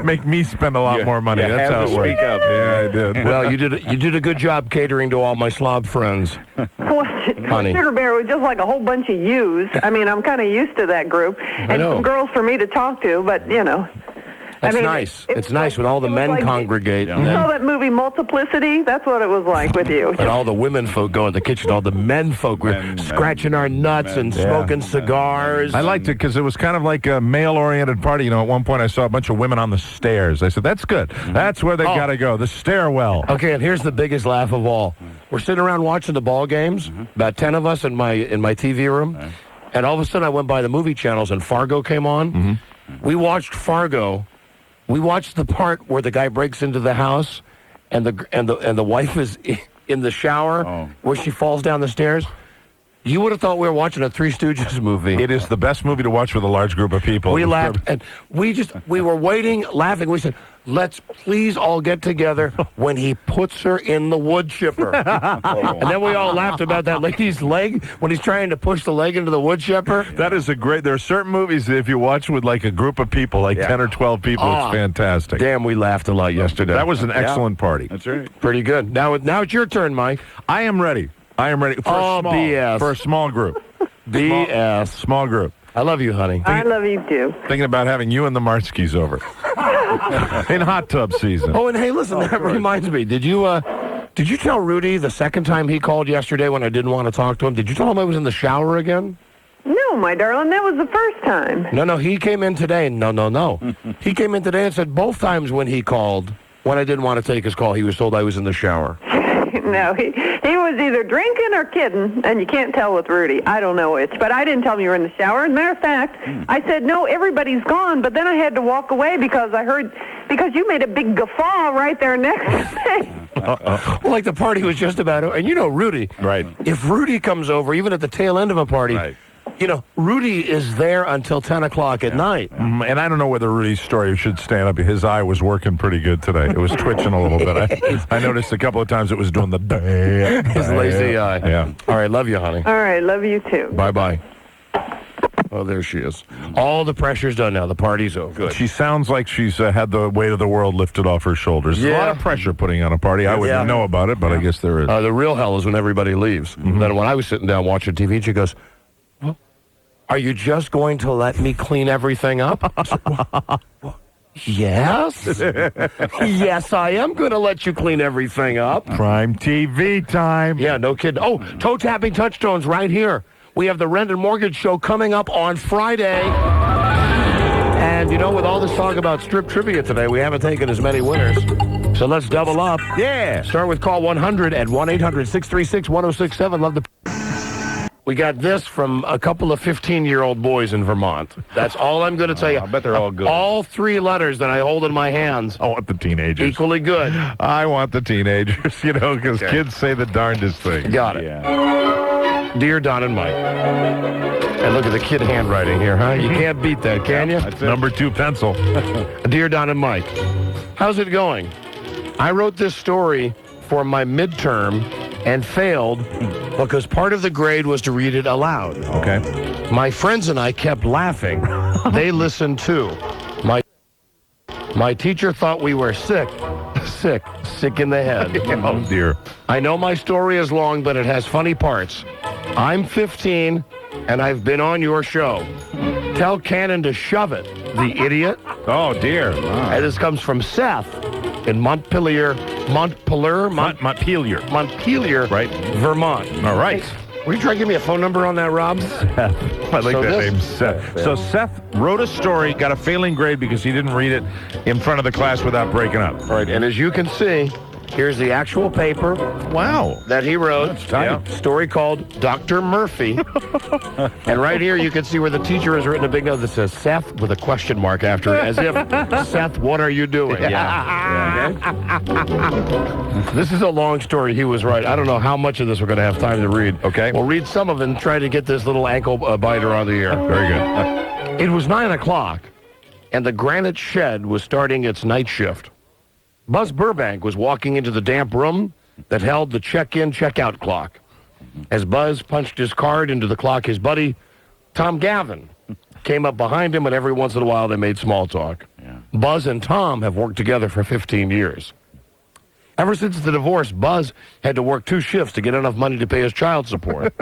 make me spend a lot more money. That's how it works. Speak up. Yeah, I did. Well, you did a good job catering to all my slob friends. Honey. Sugar Bear was just like a whole bunch of yous. I mean, I'm kind of used to that group. And some girls for me to talk to, but, That's nice. It's nice when all the men congregate. You saw that movie Multiplicity? That's what it was like with you. And all the women folk go in the kitchen. All the men folk were scratching our nuts and smoking cigars. I liked it because it was kind of like a male-oriented party. At one point I saw a bunch of women on the stairs. I said, that's good. That's where they got to go, the stairwell. Okay, and here's the biggest laugh of all. We're sitting around watching the ball games, about 10 of us in my TV room, and all of a sudden I went by the movie channels and Fargo came on. We watched Fargo. We watched the part where the guy breaks into the house, and the wife is in the shower, where she falls down the stairs. You would have thought we were watching a Three Stooges movie. It is the best movie to watch with a large group of people. We laughed, and we were waiting, laughing. We said, let's please all get together when he puts her in the wood chipper. And then we all laughed about that lady's leg when he's trying to push the leg into the wood chipper. That is there are certain movies that if you watch with like a group of people, like 10 or 12 people, it's fantastic. Damn, we laughed a lot yesterday. That was an excellent party. That's right. Pretty good. Now it's your turn, Mike. I am ready. For a small group. BS. Small group. I love you, honey. I love you, too. Thinking about having you and the Marskis over. In hot tub season. Oh, and hey, listen, that reminds me. Did you tell Rudy the second time he called yesterday when I didn't want to talk to him? Did you tell him I was in the shower again? No, my darling, that was the first time. No, he came in today. No. He came in today and said both times when he called, when I didn't want to take his call, he was told I was in the shower. No, he was either drinking or kidding, and you can't tell with Rudy. I don't know which, but I didn't tell him you were in the shower. As a matter of fact, I said, no, everybody's gone, but then I had to walk away because you made a big guffaw right there next to me. Well, like the party was just about over. And Rudy. Right. If Rudy comes over, even at the tail end of a party, Rudy is there until 10 o'clock at night. And I don't know whether Rudy's story should stand up. His eye was working pretty good today. It was twitching a little bit. I noticed a couple of times it was doing his lazy eye. Yeah. All right, love you, honey. All right, love you too. Bye-bye. Oh, there she is. All the pressure's done now. The party's over. Good. She sounds like she's had the weight of the world lifted off her shoulders. There's a lot of pressure putting on a party. I wouldn't know about it, but I guess there is. The real hell is when everybody leaves. Then when I was sitting down watching TV, she goes, are you just going to let me clean everything up? Yes. Yes, I am going to let you clean everything up. Prime TV time. Yeah, no kidding. Oh, toe-tapping touchstones right here. We have the Rent and Mortgage Show coming up on Friday. And, with all this talk about strip trivia today, we haven't taken as many winners. So let's double up. Yeah. Start with call 100 at 1-800-636-1067. Love the... We got this from a couple of 15-year-old boys in Vermont. That's all I'm going to tell you. I bet they're all good. All three letters that I hold in my hands. I want the teenagers. Equally good. I want the teenagers, because kids say the darndest things. Got it. Yeah. Dear Don and Mike. And look at the kid handwriting here, huh? You can't beat that, can you? That's number 2 pencil. Dear Don and Mike, how's it going? I wrote this story for my midterm and failed because part of the grade was to read it aloud. Okay. My friends and I kept laughing. They listened too. My teacher thought we were sick in the head. Oh, dear. I know my story is long, but it has funny parts. I'm 15, and I've been on your show. Tell Cannon to shove it, the idiot. Oh, dear. Wow. And this comes from Seth in Montpelier, right, Vermont. All right. Will you try to give me a phone number on that, Rob? I like that name, Seth. So Seth wrote a story, got a failing grade because he didn't read it in front of the class without breaking up. All right, and as you can see, here's the actual paper. Wow. That he wrote. Story called Dr. Murphy. And right here you can see where the teacher has written a big note that says Seth with a question mark after it, as if, Seth, what are you doing? This is a long story. He was right. I don't know how much of this we're going to have time to read. Okay. We'll read some of it and try to get this little ankle biter on the air. Very good. It was 9 o'clock, and the granite shed was starting its night shift. Buzz Burbank was walking into the damp room that held the check-in, check-out clock. As Buzz punched his card into the clock, his buddy, Tom Gavin, came up behind him, and every once in a while they made small talk. Buzz and Tom have worked together for 15 years. Ever since the divorce, Buzz had to work 2 shifts to get enough money to pay his child support.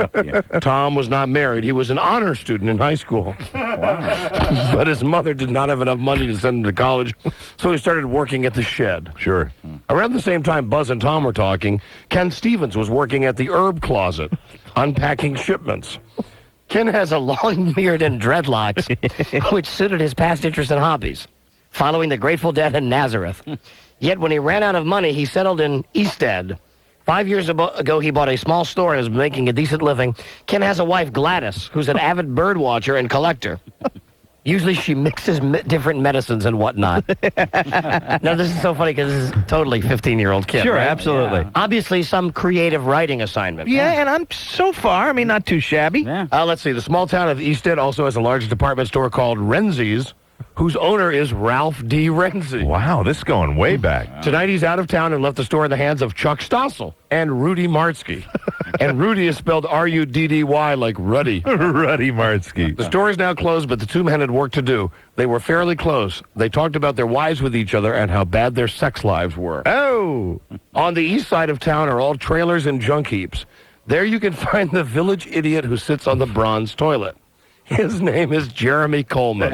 Tom was not married. He was an honor student in high school. But his mother did not have enough money to send him to college, so he started working at the shed. Sure. Around the same time Buzz and Tom were talking, Ken Stevens was working at the herb closet, unpacking shipments. Ken has a long beard and dreadlocks, which suited his past interests and hobbies, following the Grateful Dead and Nazareth. Yet when he ran out of money, he settled in Easthead. 5 years ago, he bought a small store and is making a decent living. Ken has a wife, Gladys, who's an avid bird watcher and collector. Usually she mixes different medicines and whatnot. Now, this is so funny because this is totally 15-year-old kid. Sure, right? absolutely. Yeah. Obviously, some creative writing assignment. Yeah, and I'm so far, not too shabby. Yeah. Let's see. The small town of Easthead also has a large department store called Renzi's, whose owner is Ralph D. Renzi. Wow, this is going way back. Tonight he's out of town and left the store in the hands of Chuck Stossel and Rudy Martzke. And Rudy is spelled R-U-D-D-Y like Ruddy. Ruddy Martzke. The store is now closed, but the two men had work to do. They were fairly close. They talked about their wives with each other and how bad their sex lives were. Oh! On the east side of town are all trailers and junk heaps. There you can find the village idiot who sits on the bronze toilet. His name is Jeremy Coleman.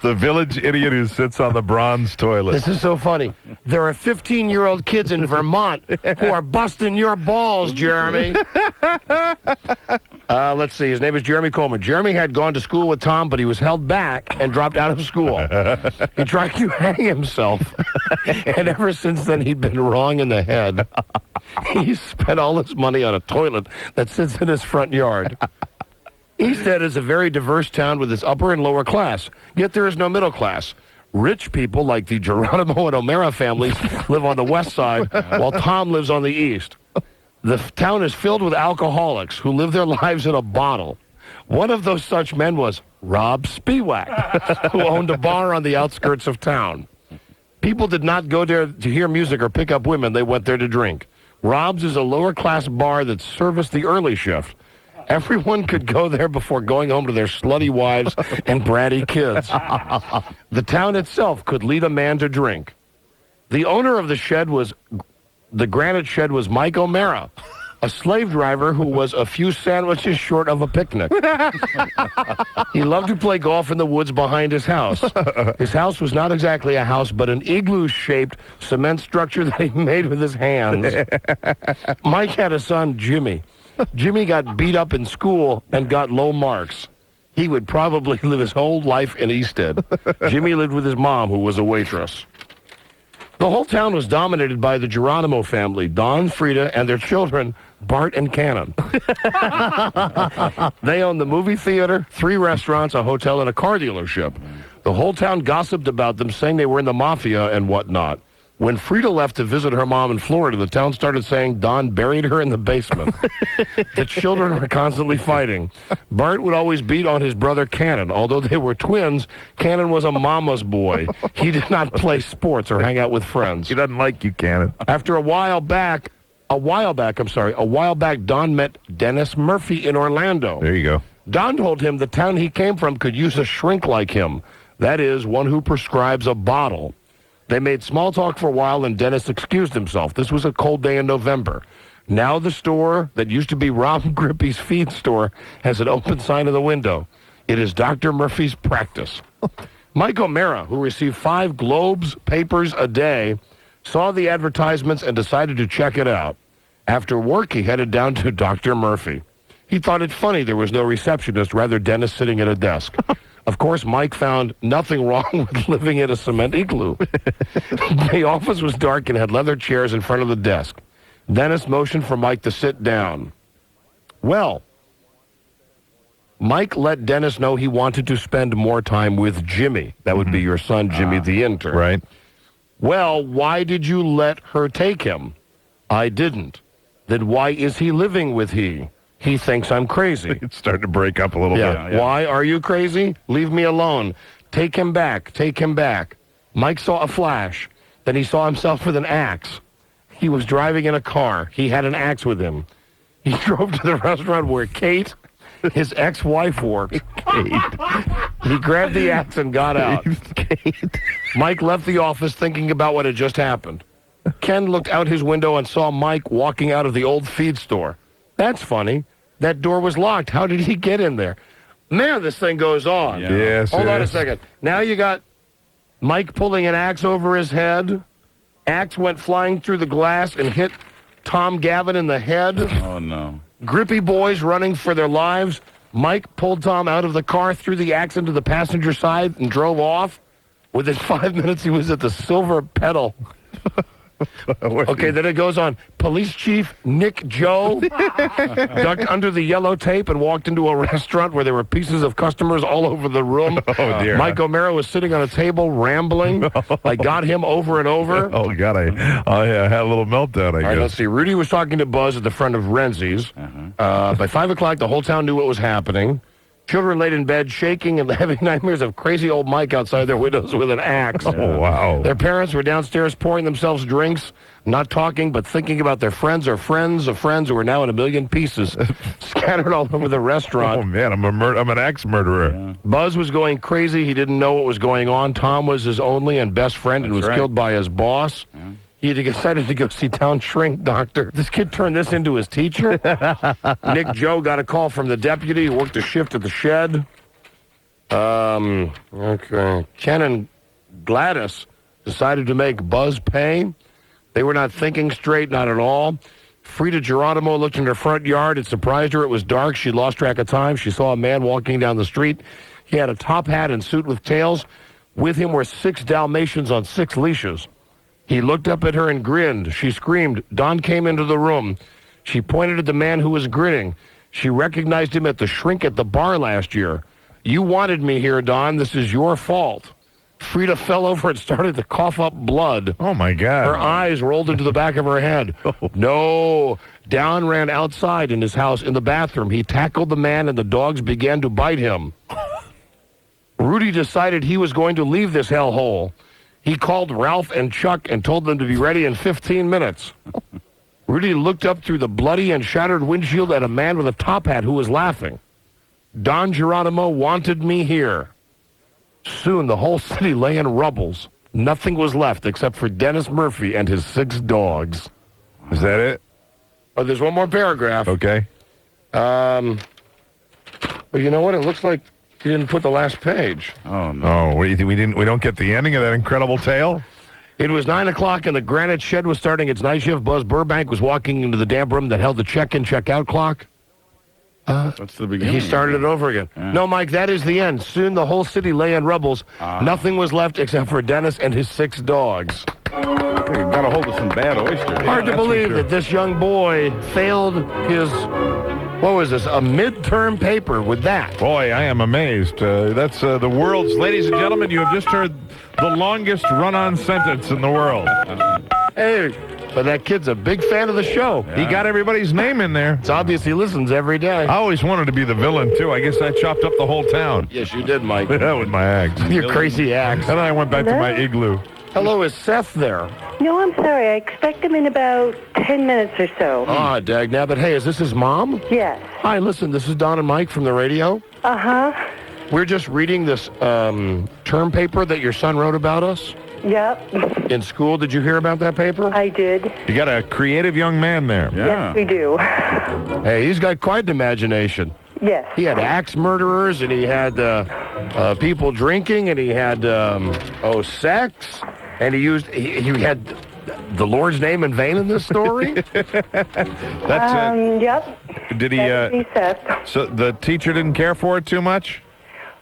The village idiot who sits on the bronze toilet. This is so funny. There are 15-year-old kids in Vermont who are busting your balls, Jeremy. Let's see. His name is Jeremy Coleman. Jeremy had gone to school with Tom, but he was held back and dropped out of school. He tried to hang himself, and ever since then, he'd been wrong in the head. He spent all his money on a toilet that sits in his front yard. Easthead is a very diverse town with its upper and lower class, yet there is no middle class. Rich people like the Geronimo and O'Mara families live on the west side, while Tom lives on the east. The town is filled with alcoholics who live their lives in a bottle. One of those such men was Rob Spiewak, who owned a bar on the outskirts of town. People did not go there to hear music or pick up women. They went there to drink. Rob's is a lower-class bar that serviced the early shift. Everyone could go there before going home to their slutty wives and bratty kids. The town itself could lead a man to drink. The owner of the granite shed was Mike O'Mara, a slave driver who was a few sandwiches short of a picnic. He loved to play golf in the woods behind his house. His house was not exactly a house, but an igloo-shaped cement structure that he made with his hands. Mike had a son, Jimmy. Jimmy got beat up in school and got low marks. He would probably live his whole life in Easthead. Jimmy lived with his mom, who was a waitress. The whole town was dominated by the Geronimo family, Don, Frida, and their children, Bart and Cannon. They owned the movie theater, 3 restaurants, a hotel, and a car dealership. The whole town gossiped about them, saying they were in the mafia and whatnot. When Frida left to visit her mom in Florida, the town started saying Don buried her in the basement. The children were constantly fighting. Bart would always beat on his brother Cannon. Although they were twins, Cannon was a mama's boy. He did not play sports or hang out with friends. He doesn't like you, Cannon. After a while back, Don met Dennis Murphy in Orlando. There you go. Don told him the town he came from could use a shrink like him. That is, one who prescribes a bottle. They made small talk for a while, and Dennis excused himself. This was a cold day in November. Now the store that used to be Rob Grippy's feed store has an open sign in the window. It is Dr. Murphy's practice. Mike O'Mara, who received 5 Globes papers a day, saw the advertisements and decided to check it out. After work, he headed down to Dr. Murphy. He thought it funny there was no receptionist, rather Dennis sitting at a desk. Of course, Mike found nothing wrong with living in a cement igloo. The office was dark and had leather chairs in front of the desk. Dennis motioned for Mike to sit down. Well, Mike let Dennis know he wanted to spend more time with Jimmy. That would be your son, Jimmy the intern. Right. Well, why did you let her take him? I didn't. Then why is he living with he? He thinks I'm crazy. It's starting to break up a little bit. Yeah. Why are you crazy? Leave me alone. Take him back. Take him back. Mike saw a flash. Then he saw himself with an axe. He was driving in a car. He had an axe with him. He drove to the restaurant where Kate, his ex-wife, worked. He grabbed the axe and got out. Mike left the office thinking about what had just happened. Ken looked out his window and saw Mike walking out of the old feed store. That's funny. That door was locked. How did he get in there? Man, this thing goes on. Yeah. Yes, Hold on a second. Now you got Mike pulling an axe over his head. Axe went flying through the glass and hit Tom Gavin in the head. Oh, no. Grippy boys running for their lives. Mike pulled Tom out of the car, threw the axe into the passenger side, and drove off. Within 5 minutes, he was at the Silver Pedal. Okay, then it goes on. Police Chief Nick Joe ducked under the yellow tape and walked into a restaurant where there were pieces of customers all over the room. Oh, dear. Mike O'Mara was sitting on a table rambling. I got him over and over. Oh, God, I had a little meltdown, I All right, guess. let's see. Rudy was talking to Buzz at the front of Renzi's. By 5 o'clock, the whole town knew what was happening. Children laid in bed, shaking and having nightmares of crazy old Mike outside their windows with an axe. Oh, wow. Their parents were downstairs pouring themselves drinks, not talking, but thinking about their friends or friends of friends who were now in a million pieces, scattered all over the restaurant. Oh, man, I'm an axe murderer. Yeah. Buzz was going crazy. He didn't know what was going on. Tom was his only and best friend and was killed by his boss. Yeah. He decided to go see town shrink doctor. This kid turned this into his teacher. Nick Joe got a call from the deputy who worked a shift at the shed. Okay. Ken and Gladys decided to make Buzz pay. They were not thinking straight, not at all. Frida Geronimo looked in her front yard. It surprised her. It was dark. She lost track of time. She saw a man walking down the street. He had a top hat and suit with tails. With him were 6 Dalmatians on 6 leashes. He looked up at her and grinned. She screamed. Don came into the room. She pointed at the man who was grinning. She recognized him at the shrink at the bar last year. You wanted me here, Don. This is your fault. Frida fell over and started to cough up blood. Oh, my God. Her eyes rolled into the back of her head. No. Don ran outside in his house in the bathroom. He tackled the man and the dogs began to bite him. Rudy decided he was going to leave this hellhole. He called Ralph and Chuck and told them to be ready in 15 minutes. Rudy looked up through the bloody and shattered windshield at a man with a top hat who was laughing. Don Geronimo wanted me here. Soon the whole city lay in rubbles. Nothing was left except for Dennis Murphy and his 6 dogs. Is that it? Oh, there's one more paragraph. Okay. But you know what? It looks like he didn't put the last page. Oh, no. Oh, we don't get the ending of that incredible tale? It was 9 o'clock and the granite shed was starting its night shift. Buzz Burbank was walking into the damp room that held the check-in, check-out clock. That's the beginning. He started it over again. Yeah. No, Mike, that is the end. Soon the whole city lay in rubbles. Nothing was left except for Dennis and his 6 dogs. You got a hold of some bad oysters. Hard to believe that this young boy failed his, what was this, a midterm paper with that. Boy, I am amazed. That's the world's, ladies and gentlemen, you have just heard the longest run-on sentence in the world. Hey, but that kid's a big fan of the show. Yeah. He got everybody's name in there. It's obvious he listens every day. I always wanted to be the villain, too. I guess I chopped up the whole town. Yes, you did, Mike. With my axe. Your crazy axe. And then I went back to my igloo. Hello, is Seth there? No, I'm sorry. I expect him in about 10 minutes or so. Ah, dagnabbit. Hey, is this his mom? Yes. Hi, listen, this is Don and Mike from the radio. Uh-huh. We're just reading this term paper that your son wrote about us. Yep. In school, did you hear about that paper? I did. You got a creative young man there. Yes, we do. Hey, he's got quite an imagination. Yes. He had axe murderers, and he had people drinking, and he had sex, and he had the Lord's name in vain in this story? That's it. Yep. Did he? He said. So the teacher didn't care for it too much?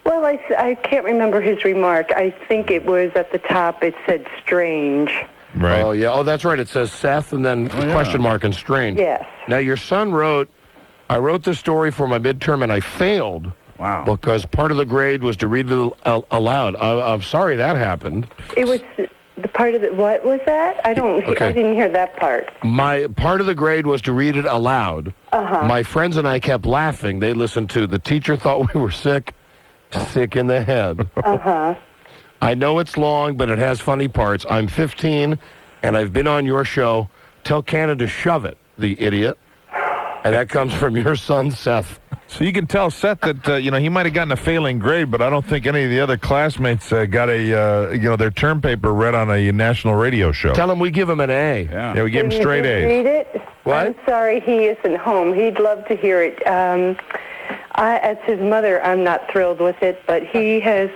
Well, I can't remember his remark. I think it was at the top. It said strange. Right. Oh, yeah. Oh, that's right. It says Seth and then question mark and strange. Yes. Now, your son wrote, I wrote this story for my midterm and I failed. Wow. Because part of the grade was to read it aloud. I'm sorry that happened. It was the part of the, what was that? I didn't hear that part. My part of the grade was to read it aloud. Uh-huh. My friends and I kept laughing. They listened to, the teacher thought we were sick in the head. Uh-huh. I know it's long, but it has funny parts. I'm 15, and I've been on your show. Tell Canada to shove it, the idiot. And that comes from your son, Seth. So you can tell Seth that, he might have gotten a failing grade, but I don't think any of the other classmates got their term paper read on a national radio show. Tell him we give him an A. Yeah, we give him Can you straight just A's. read it? What? I'm sorry he isn't home. He'd love to hear it. As his mother, I'm not thrilled with it, but he has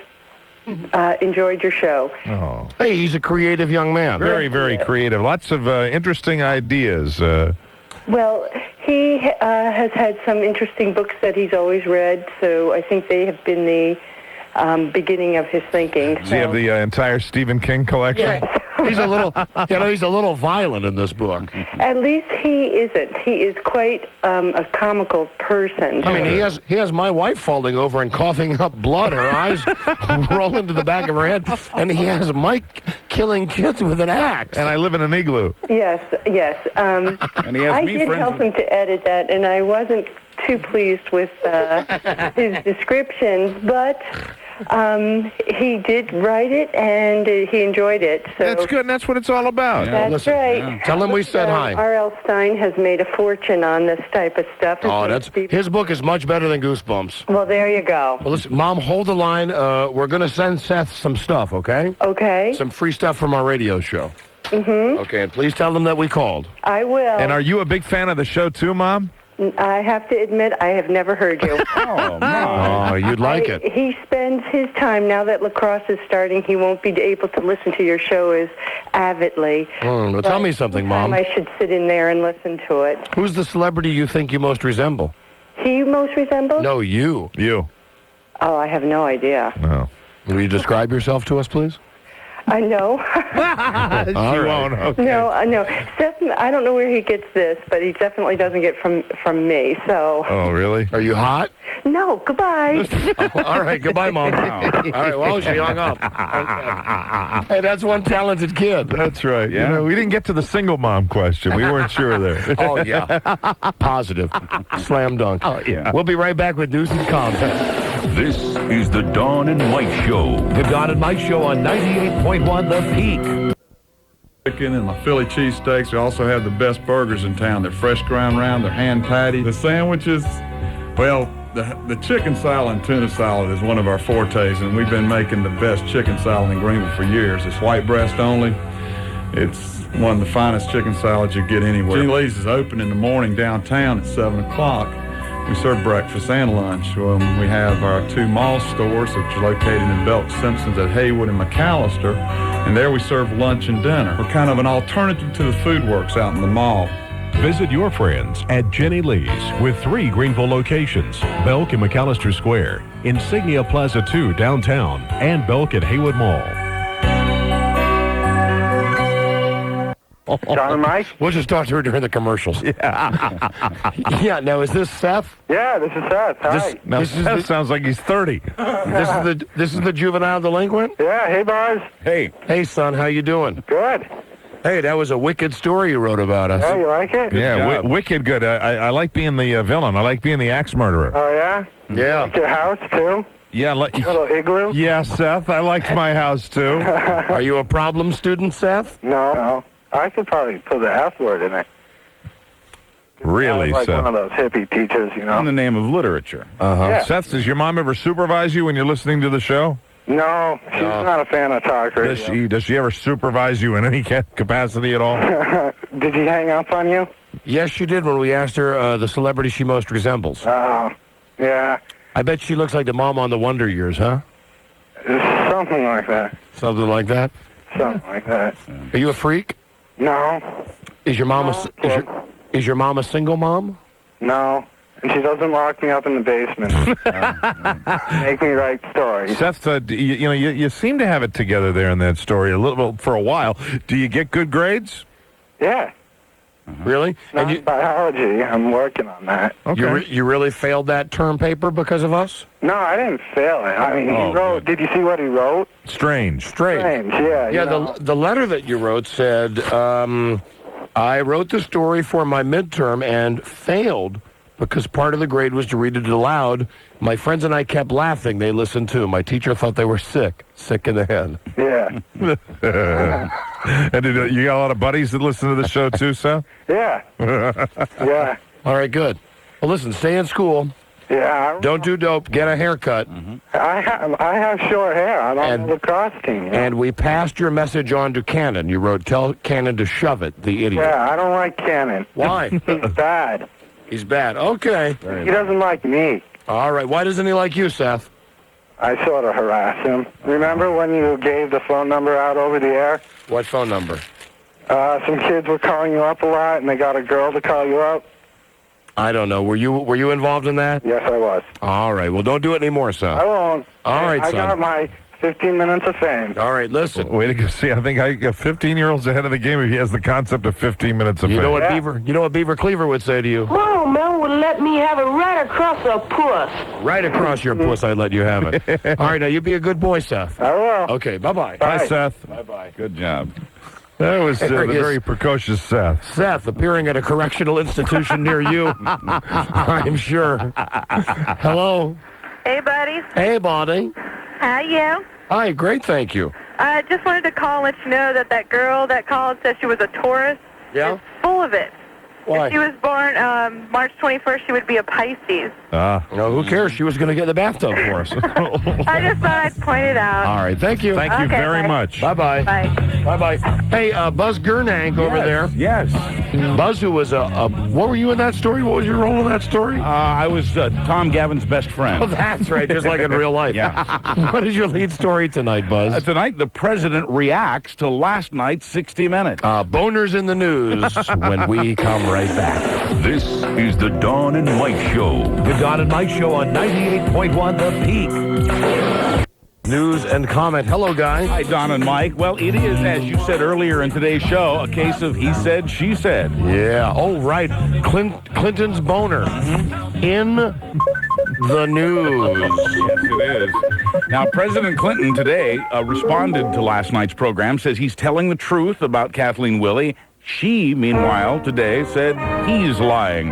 enjoyed your show. Oh. Hey, he's a creative young man. Very, very creative. Lots of interesting ideas. Well, he has had some interesting books that he's always read, so I think they have been the beginning of his thinking. Does he have the entire Stephen King collection? Yes. He's a little violent in this book. At least he isn't. He is quite a comical person. I mean, he has my wife falling over and coughing up blood. Her eyes roll into the back of her head. And he has Mike killing kids with an axe. And I live in an igloo. Yes, yes. And he has I me did friends help him to edit that, and I wasn't too pleased with his descriptions, but he did write it, and he enjoyed it. So That's good, and that's what it's all about. That's Listen, right. Tell him we said hi. R.L. Stein has made a fortune on this type of stuff. Oh, his book is much better than Goosebumps. Well, there you go. Well, listen, Mom, hold the line. We're going to send Seth some stuff, okay? Okay. Some free stuff from our radio show. Mm-hmm. Okay, and please tell them that we called. I will. And are you a big fan of the show, too, Mom? I have to admit, I have never heard you. Oh, you'd like it. He spends his time, now that lacrosse is starting, he won't be able to listen to your show as avidly. Well, tell me something, Mom. I should sit in there and listen to it. Who's the celebrity you think you most resemble? He most resembles? No, you. You. Oh, I have no idea. No. Will you describe yourself to us, please? I know. She won't. Okay. No. Seth, I don't know where he gets this, but he definitely doesn't get from me. So. Oh, really? Are you hot? No. Goodbye. All right. Goodbye, Mom. All right. Well, she hung up. Hey, that's one talented kid. That's right. Yeah. We didn't get to the single mom question. We weren't sure there. Oh, yeah. Positive. Slam dunk. Oh, yeah. We'll be right back with news and comment. This is the Dawn and Mike Show. The Dawn and Mike Show on 98.1 The Peak. Chicken and my Philly cheesesteaks. We also have the best burgers in town. They're fresh ground round, they're hand patty. The sandwiches, well, the chicken salad and tuna salad is one of our fortes, and we've been making the best chicken salad in Greenville for years. It's white breast only. It's one of the finest chicken salads you get anywhere. Gene Lee's is open in the morning downtown at 7 o'clock. We serve breakfast and lunch. We have our two mall stores, which are located in Belk Simpsons at Haywood and McAllister, and there we serve lunch and dinner. We're kind of an alternative to the Food Works out in the mall. Visit your friends at Jenny Lee's with 3 Greenville locations, Belk and McAllister Square, Insignia Plaza 2 downtown, and Belk at Haywood Mall. John and Mike? We'll just talk to her during the commercials. Yeah. Now, is this Seth? Yeah, this is Seth. Hi. Seth sounds like he's 30. This is the juvenile delinquent? Yeah, hey, boys. Hey, son, how you doing? Good. Hey, that was a wicked story you wrote about us. Oh, you like it? Yeah, wicked good. I like being the villain. I like being the axe murderer. Oh, yeah? Yeah. Like your house, too? Yeah. Little igloo? Yeah, Seth, I liked my house, too. Are you a problem student, Seth? No. I could probably put the F word in it. Really, I was like Seth? one of those hippie teachers, you know. In the name of literature. Uh-huh. Yeah. Seth, does your mom ever supervise you when you're listening to the show? No, she's not a fan of talk radio. Does she ever supervise you in any capacity at all? Did she hang up on you? Yes, she did when we asked her the celebrity she most resembles. Oh, yeah. I bet she looks like the mom on the Wonder Years, huh? Something like that. Something like that? Something like that. Are you a freak? No. Is your mom is your mom a single mom? No. And she doesn't lock me up in the basement. Make me write stories. Seth, you seem to have it together there in that story a little for a while. Do you get good grades? Yeah. Really? Not And biology. I'm working on that. Okay. you really failed that term paper because of us? No, I didn't fail it. I mean, he wrote. Did you see what he wrote? Strange. Yeah. Yeah, the letter that you wrote said, I wrote the story for my midterm and failed because part of the grade was to read it aloud. My friends and I kept laughing. They listened too. My teacher thought they were sick in the head. Yeah. And you got a lot of buddies that listen to the show too, Seth? Yeah. Yeah. All right, good. Well, listen, stay in school. Yeah. Don't do dope. Get a haircut. I have short hair. I'm on the lacrosse team. You know? And we passed your message on to Cannon. You wrote, tell Cannon to shove it, the idiot. Yeah, I don't like Cannon. Why? He's bad. He's bad. Okay. He doesn't like me. All right. Why doesn't he like you, Seth? I sort of harass him. Remember when you gave the phone number out over the air? What phone number? Some kids were calling you up a lot, and they got a girl to call you up. I don't know. Were you involved in that? Yes, I was. All right. Well, don't do it anymore, Seth. I won't. All right, I son. got my 15 minutes of fame. All right, listen. Way to go. See, I think I got 15-year-olds ahead of the game if he has the concept of 15 minutes of You know fame. what Beaver Cleaver would say to you? Oh, man would let me have it right across the puss. Right across your puss, I'd let you have it. All right, now you be a good boy, Seth. I will. Okay, bye-bye. Bye, Seth. Bye-bye. Good job. That was the There he is. very precocious Seth. Seth, appearing at a correctional institution near you, I'm sure. Hello. Hey, buddies. Hey, buddy. How are you? Hi, great, thank you. I just wanted to call and let you know that girl that called said she was a Taurus. Yeah? Is full of it. Why? If she was born March 21st, she would be a Pisces. No, who cares? She was going to get in the bathtub for us. I just thought I'd point it out. All right, thank you. Thank you very much. Bye-bye. Bye. Bye-bye. Hey, Buzz Gernank over there. Yes. Buzz, who was what were you in that story? What was your role in that story? I was Tom Gavin's best friend. Oh, that's right, just like in real life. Yeah. What is your lead story tonight, Buzz? Tonight, the president reacts to last night's 60 Minutes. Boners in the news when we come right back. This is the Dawn and Mike Show. The Dawn and Mike Show on 98.1 The Peak. News and comment. Hello, guys. Hi, Don and Mike. Well, it is, as you said earlier in today's show, a case of he said, she said. Yeah. Oh, right. Clinton's boner in the news. Yes, it is. Now, President Clinton today responded to last night's program, says he's telling the truth about Kathleen Willey. She, meanwhile, today said he's lying.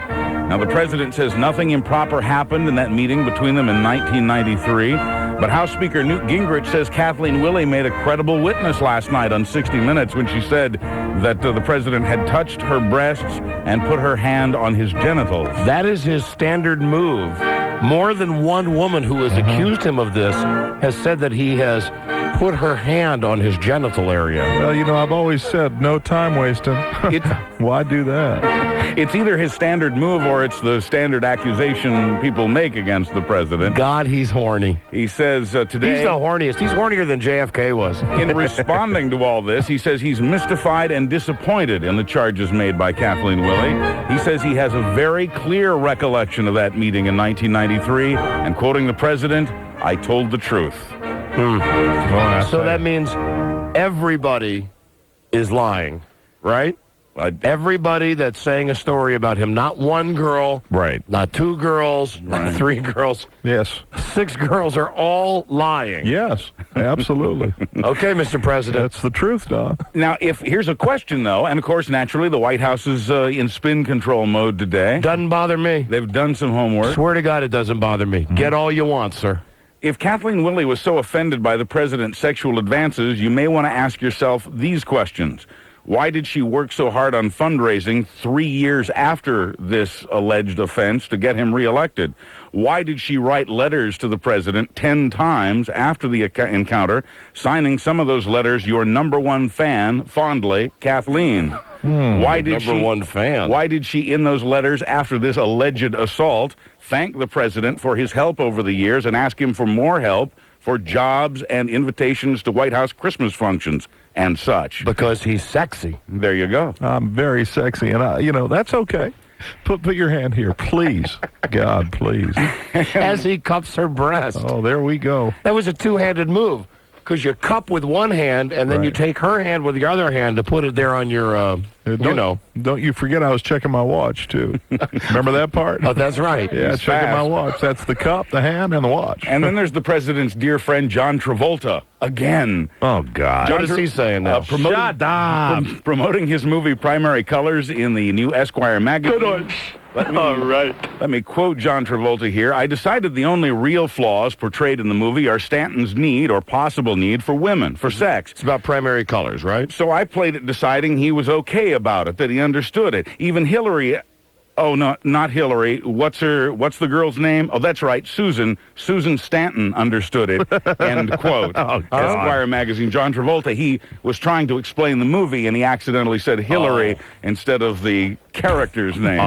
Now, the president says nothing improper happened in that meeting between them in 1993. But House Speaker Newt Gingrich says Kathleen Willey made a credible witness last night on 60 Minutes when she said that the president had touched her breasts and put her hand on his genitals. That is his standard move. More than one woman who has accused him of this has said that he has put her hand on his genital area. Well, I've always said no time wasting. Why do that? It's either his standard move or it's the standard accusation people make against the president. God, he's horny. He says today... He's the horniest. He's hornier than JFK was. In responding to all this, he says he's mystified and disappointed in the charges made by Kathleen Willey. He says he has a very clear recollection of that meeting in 1993, and quoting the president, "I told the truth." So that means everybody is lying, right? Everybody that's saying a story about him, not one girl, right? Not two girls, not three girls. Yes. 6 girls are all lying. Yes, absolutely. Okay, Mr. President. That's the truth, Don. Now, here's a question, though, and of course, naturally, the White House is in spin control mode today. Doesn't bother me. They've done some homework. Swear to God, it doesn't bother me. Get all you want, sir. If Kathleen Willey was so offended by the president's sexual advances, you may want to ask yourself these questions. Why did she work so hard on fundraising 3 years after this alleged offense to get him reelected? Why did she write letters to the president 10 times after the encounter, signing some of those letters, "Your number one fan, fondly, Kathleen"? Why did number one fan. Why did she, in those letters after this alleged assault, thank the president for his help over the years and ask him for more help for jobs and invitations to White House Christmas functions and such. Because he's sexy. There you go. I'm very sexy, and that's okay. Put your hand here, please. God, please. As he cups her breast. Oh, there we go. That was a two-handed move, because you cup with one hand, and then you take her hand with the other hand to put it there on your, Don't you forget I was checking my watch, too. Remember that part? Oh, that's right. Yeah, He's checking fast. my watch. That's the cup, the hand, and the watch. And then there's the president's dear friend, John Travolta, again. Oh, God. What is he saying now? Shut up. Promoting his movie Primary Colors in the new Esquire magazine. Let me quote John Travolta here. I decided the only real flaws portrayed in the movie are Stanton's need or possible need for women, for sex. It's about primary colors, right? So I played it deciding he was okay about it, that he understood it. Even Hillary... Oh, no, not Hillary. What's the girl's name? Oh, that's right, Susan. Susan Stanton understood it. End quote. Esquire magazine, John Travolta, he was trying to explain the movie, and he accidentally said Hillary instead of the character's name.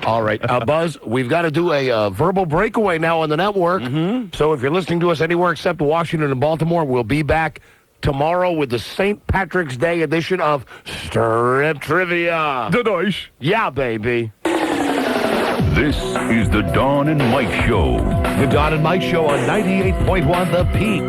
All right. Buzz, we've got to do a verbal breakaway now on the network. So if you're listening to us anywhere except Washington and Baltimore, we'll be back tomorrow with the St. Patrick's Day edition of Strip Trivia. Yeah, baby. This is the Dawn and Mike Show. The Dawn and Mike Show on 98.1 The Peak.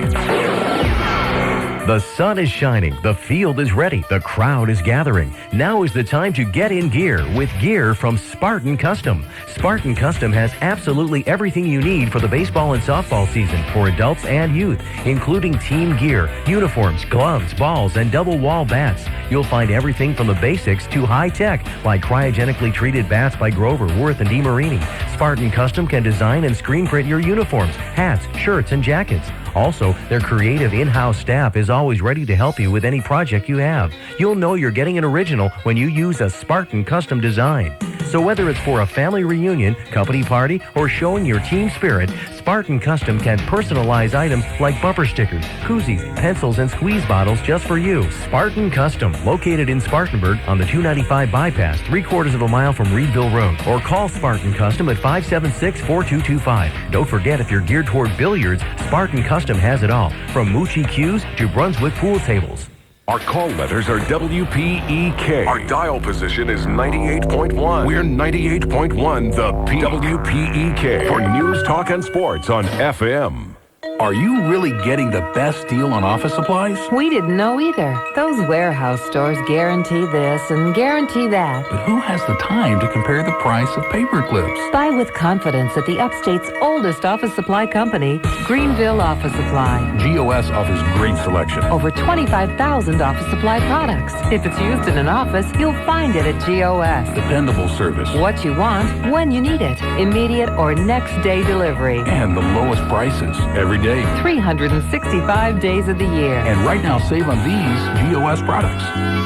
The sun is shining, the field is ready, the crowd is gathering. Now is the time to get in gear with gear from Spartan Custom. Spartan Custom has absolutely everything you need for the baseball and softball season for adults and youth, including team gear, uniforms, gloves, balls, and double wall bats. You'll find everything from the basics to high tech, like cryogenically treated bats by Grover, Worth, and DeMarini. Spartan Custom can design and screen print your uniforms, hats, shirts, and jackets. Also, their creative in-house staff is always ready to help you with any project you have. You'll know you're getting an original when you use a Spartan Custom design. So whether it's for a family reunion, company party, or showing your team spirit, Spartan Custom can personalize items like bumper stickers, koozies, pencils, and squeeze bottles just for you. Spartan Custom, located in Spartanburg on the 295 bypass, 3/4 of a mile from Reedville Road. Or call Spartan Custom at 576-4225. Don't forget, if you're geared toward billiards, Spartan Custom has it all, from Moochie cues to Brunswick pool tables. Our call letters are WPEK. Our dial position is 98.1. We're 98.1 The Peak. WPEK. For news, talk, and sports on FM. Are you really getting the best deal on office supplies? We didn't know either. Those warehouse stores guarantee this and guarantee that. But who has the time to compare the price of paper clips? Buy with confidence at the Upstate's oldest office supply company, Greenville Office Supply. GOS offers great selection. Over 25,000 office supply products. If it's used in an office, you'll find it at GOS. Dependable service. What you want, when you need it. Immediate or next day delivery. And the lowest prices every day. 365 days of the year. And right now, save on these GOS products.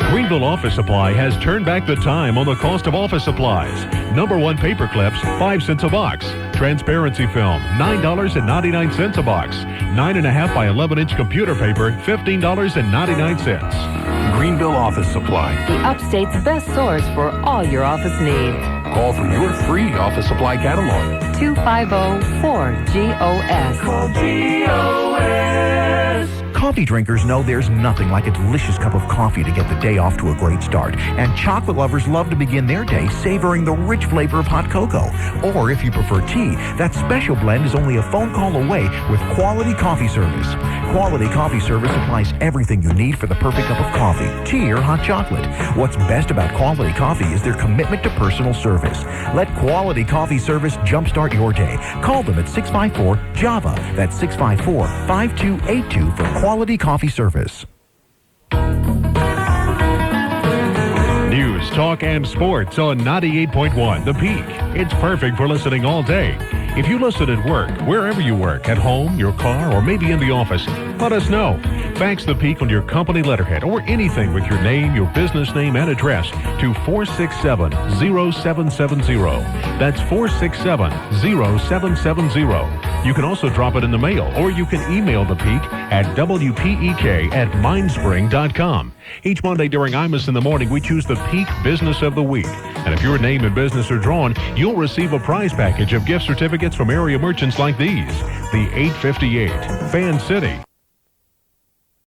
Greenville Office Supply has turned back the time on the cost of office supplies. Number one paper clips, 5 cents a box. Transparency film, $9.99 a box. 9.5 by 11-inch computer paper, $15.99. Greenville Office Supply. The Upstate's best source for all your office needs. Call for your free office supply catalog. 250-4GOS. Call GOS. Coffee drinkers know there's nothing like a delicious cup of coffee to get the day off to a great start. And chocolate lovers love to begin their day savoring the rich flavor of hot cocoa. Or if you prefer tea, that special blend is only a phone call away with Quality Coffee Service. Quality Coffee Service supplies everything you need for the perfect cup of coffee, tea, or hot chocolate. What's best about Quality Coffee is their commitment to personal service. Let Quality Coffee Service jumpstart your day. Call them at 654-JAVA. That's 654-5282 for Quality Coffee Service. News, talk, and sports on 98.1 The Peak. It's perfect for listening all day. If you listen at work, wherever you work, at home, your car, or maybe in the office, let us know. Fax The Peak on your company letterhead or anything with your name, your business name, and address to 467-0770. That's 467-0770. You can also drop it in the mail, or you can email The Peak at WPEK@mindspring.com. Each Monday during Imus in the Morning, we choose the Peak Business of the Week. And if your name and business are drawn, you'll receive a prize package of gift certificates from area merchants like these. The 858, Fan City,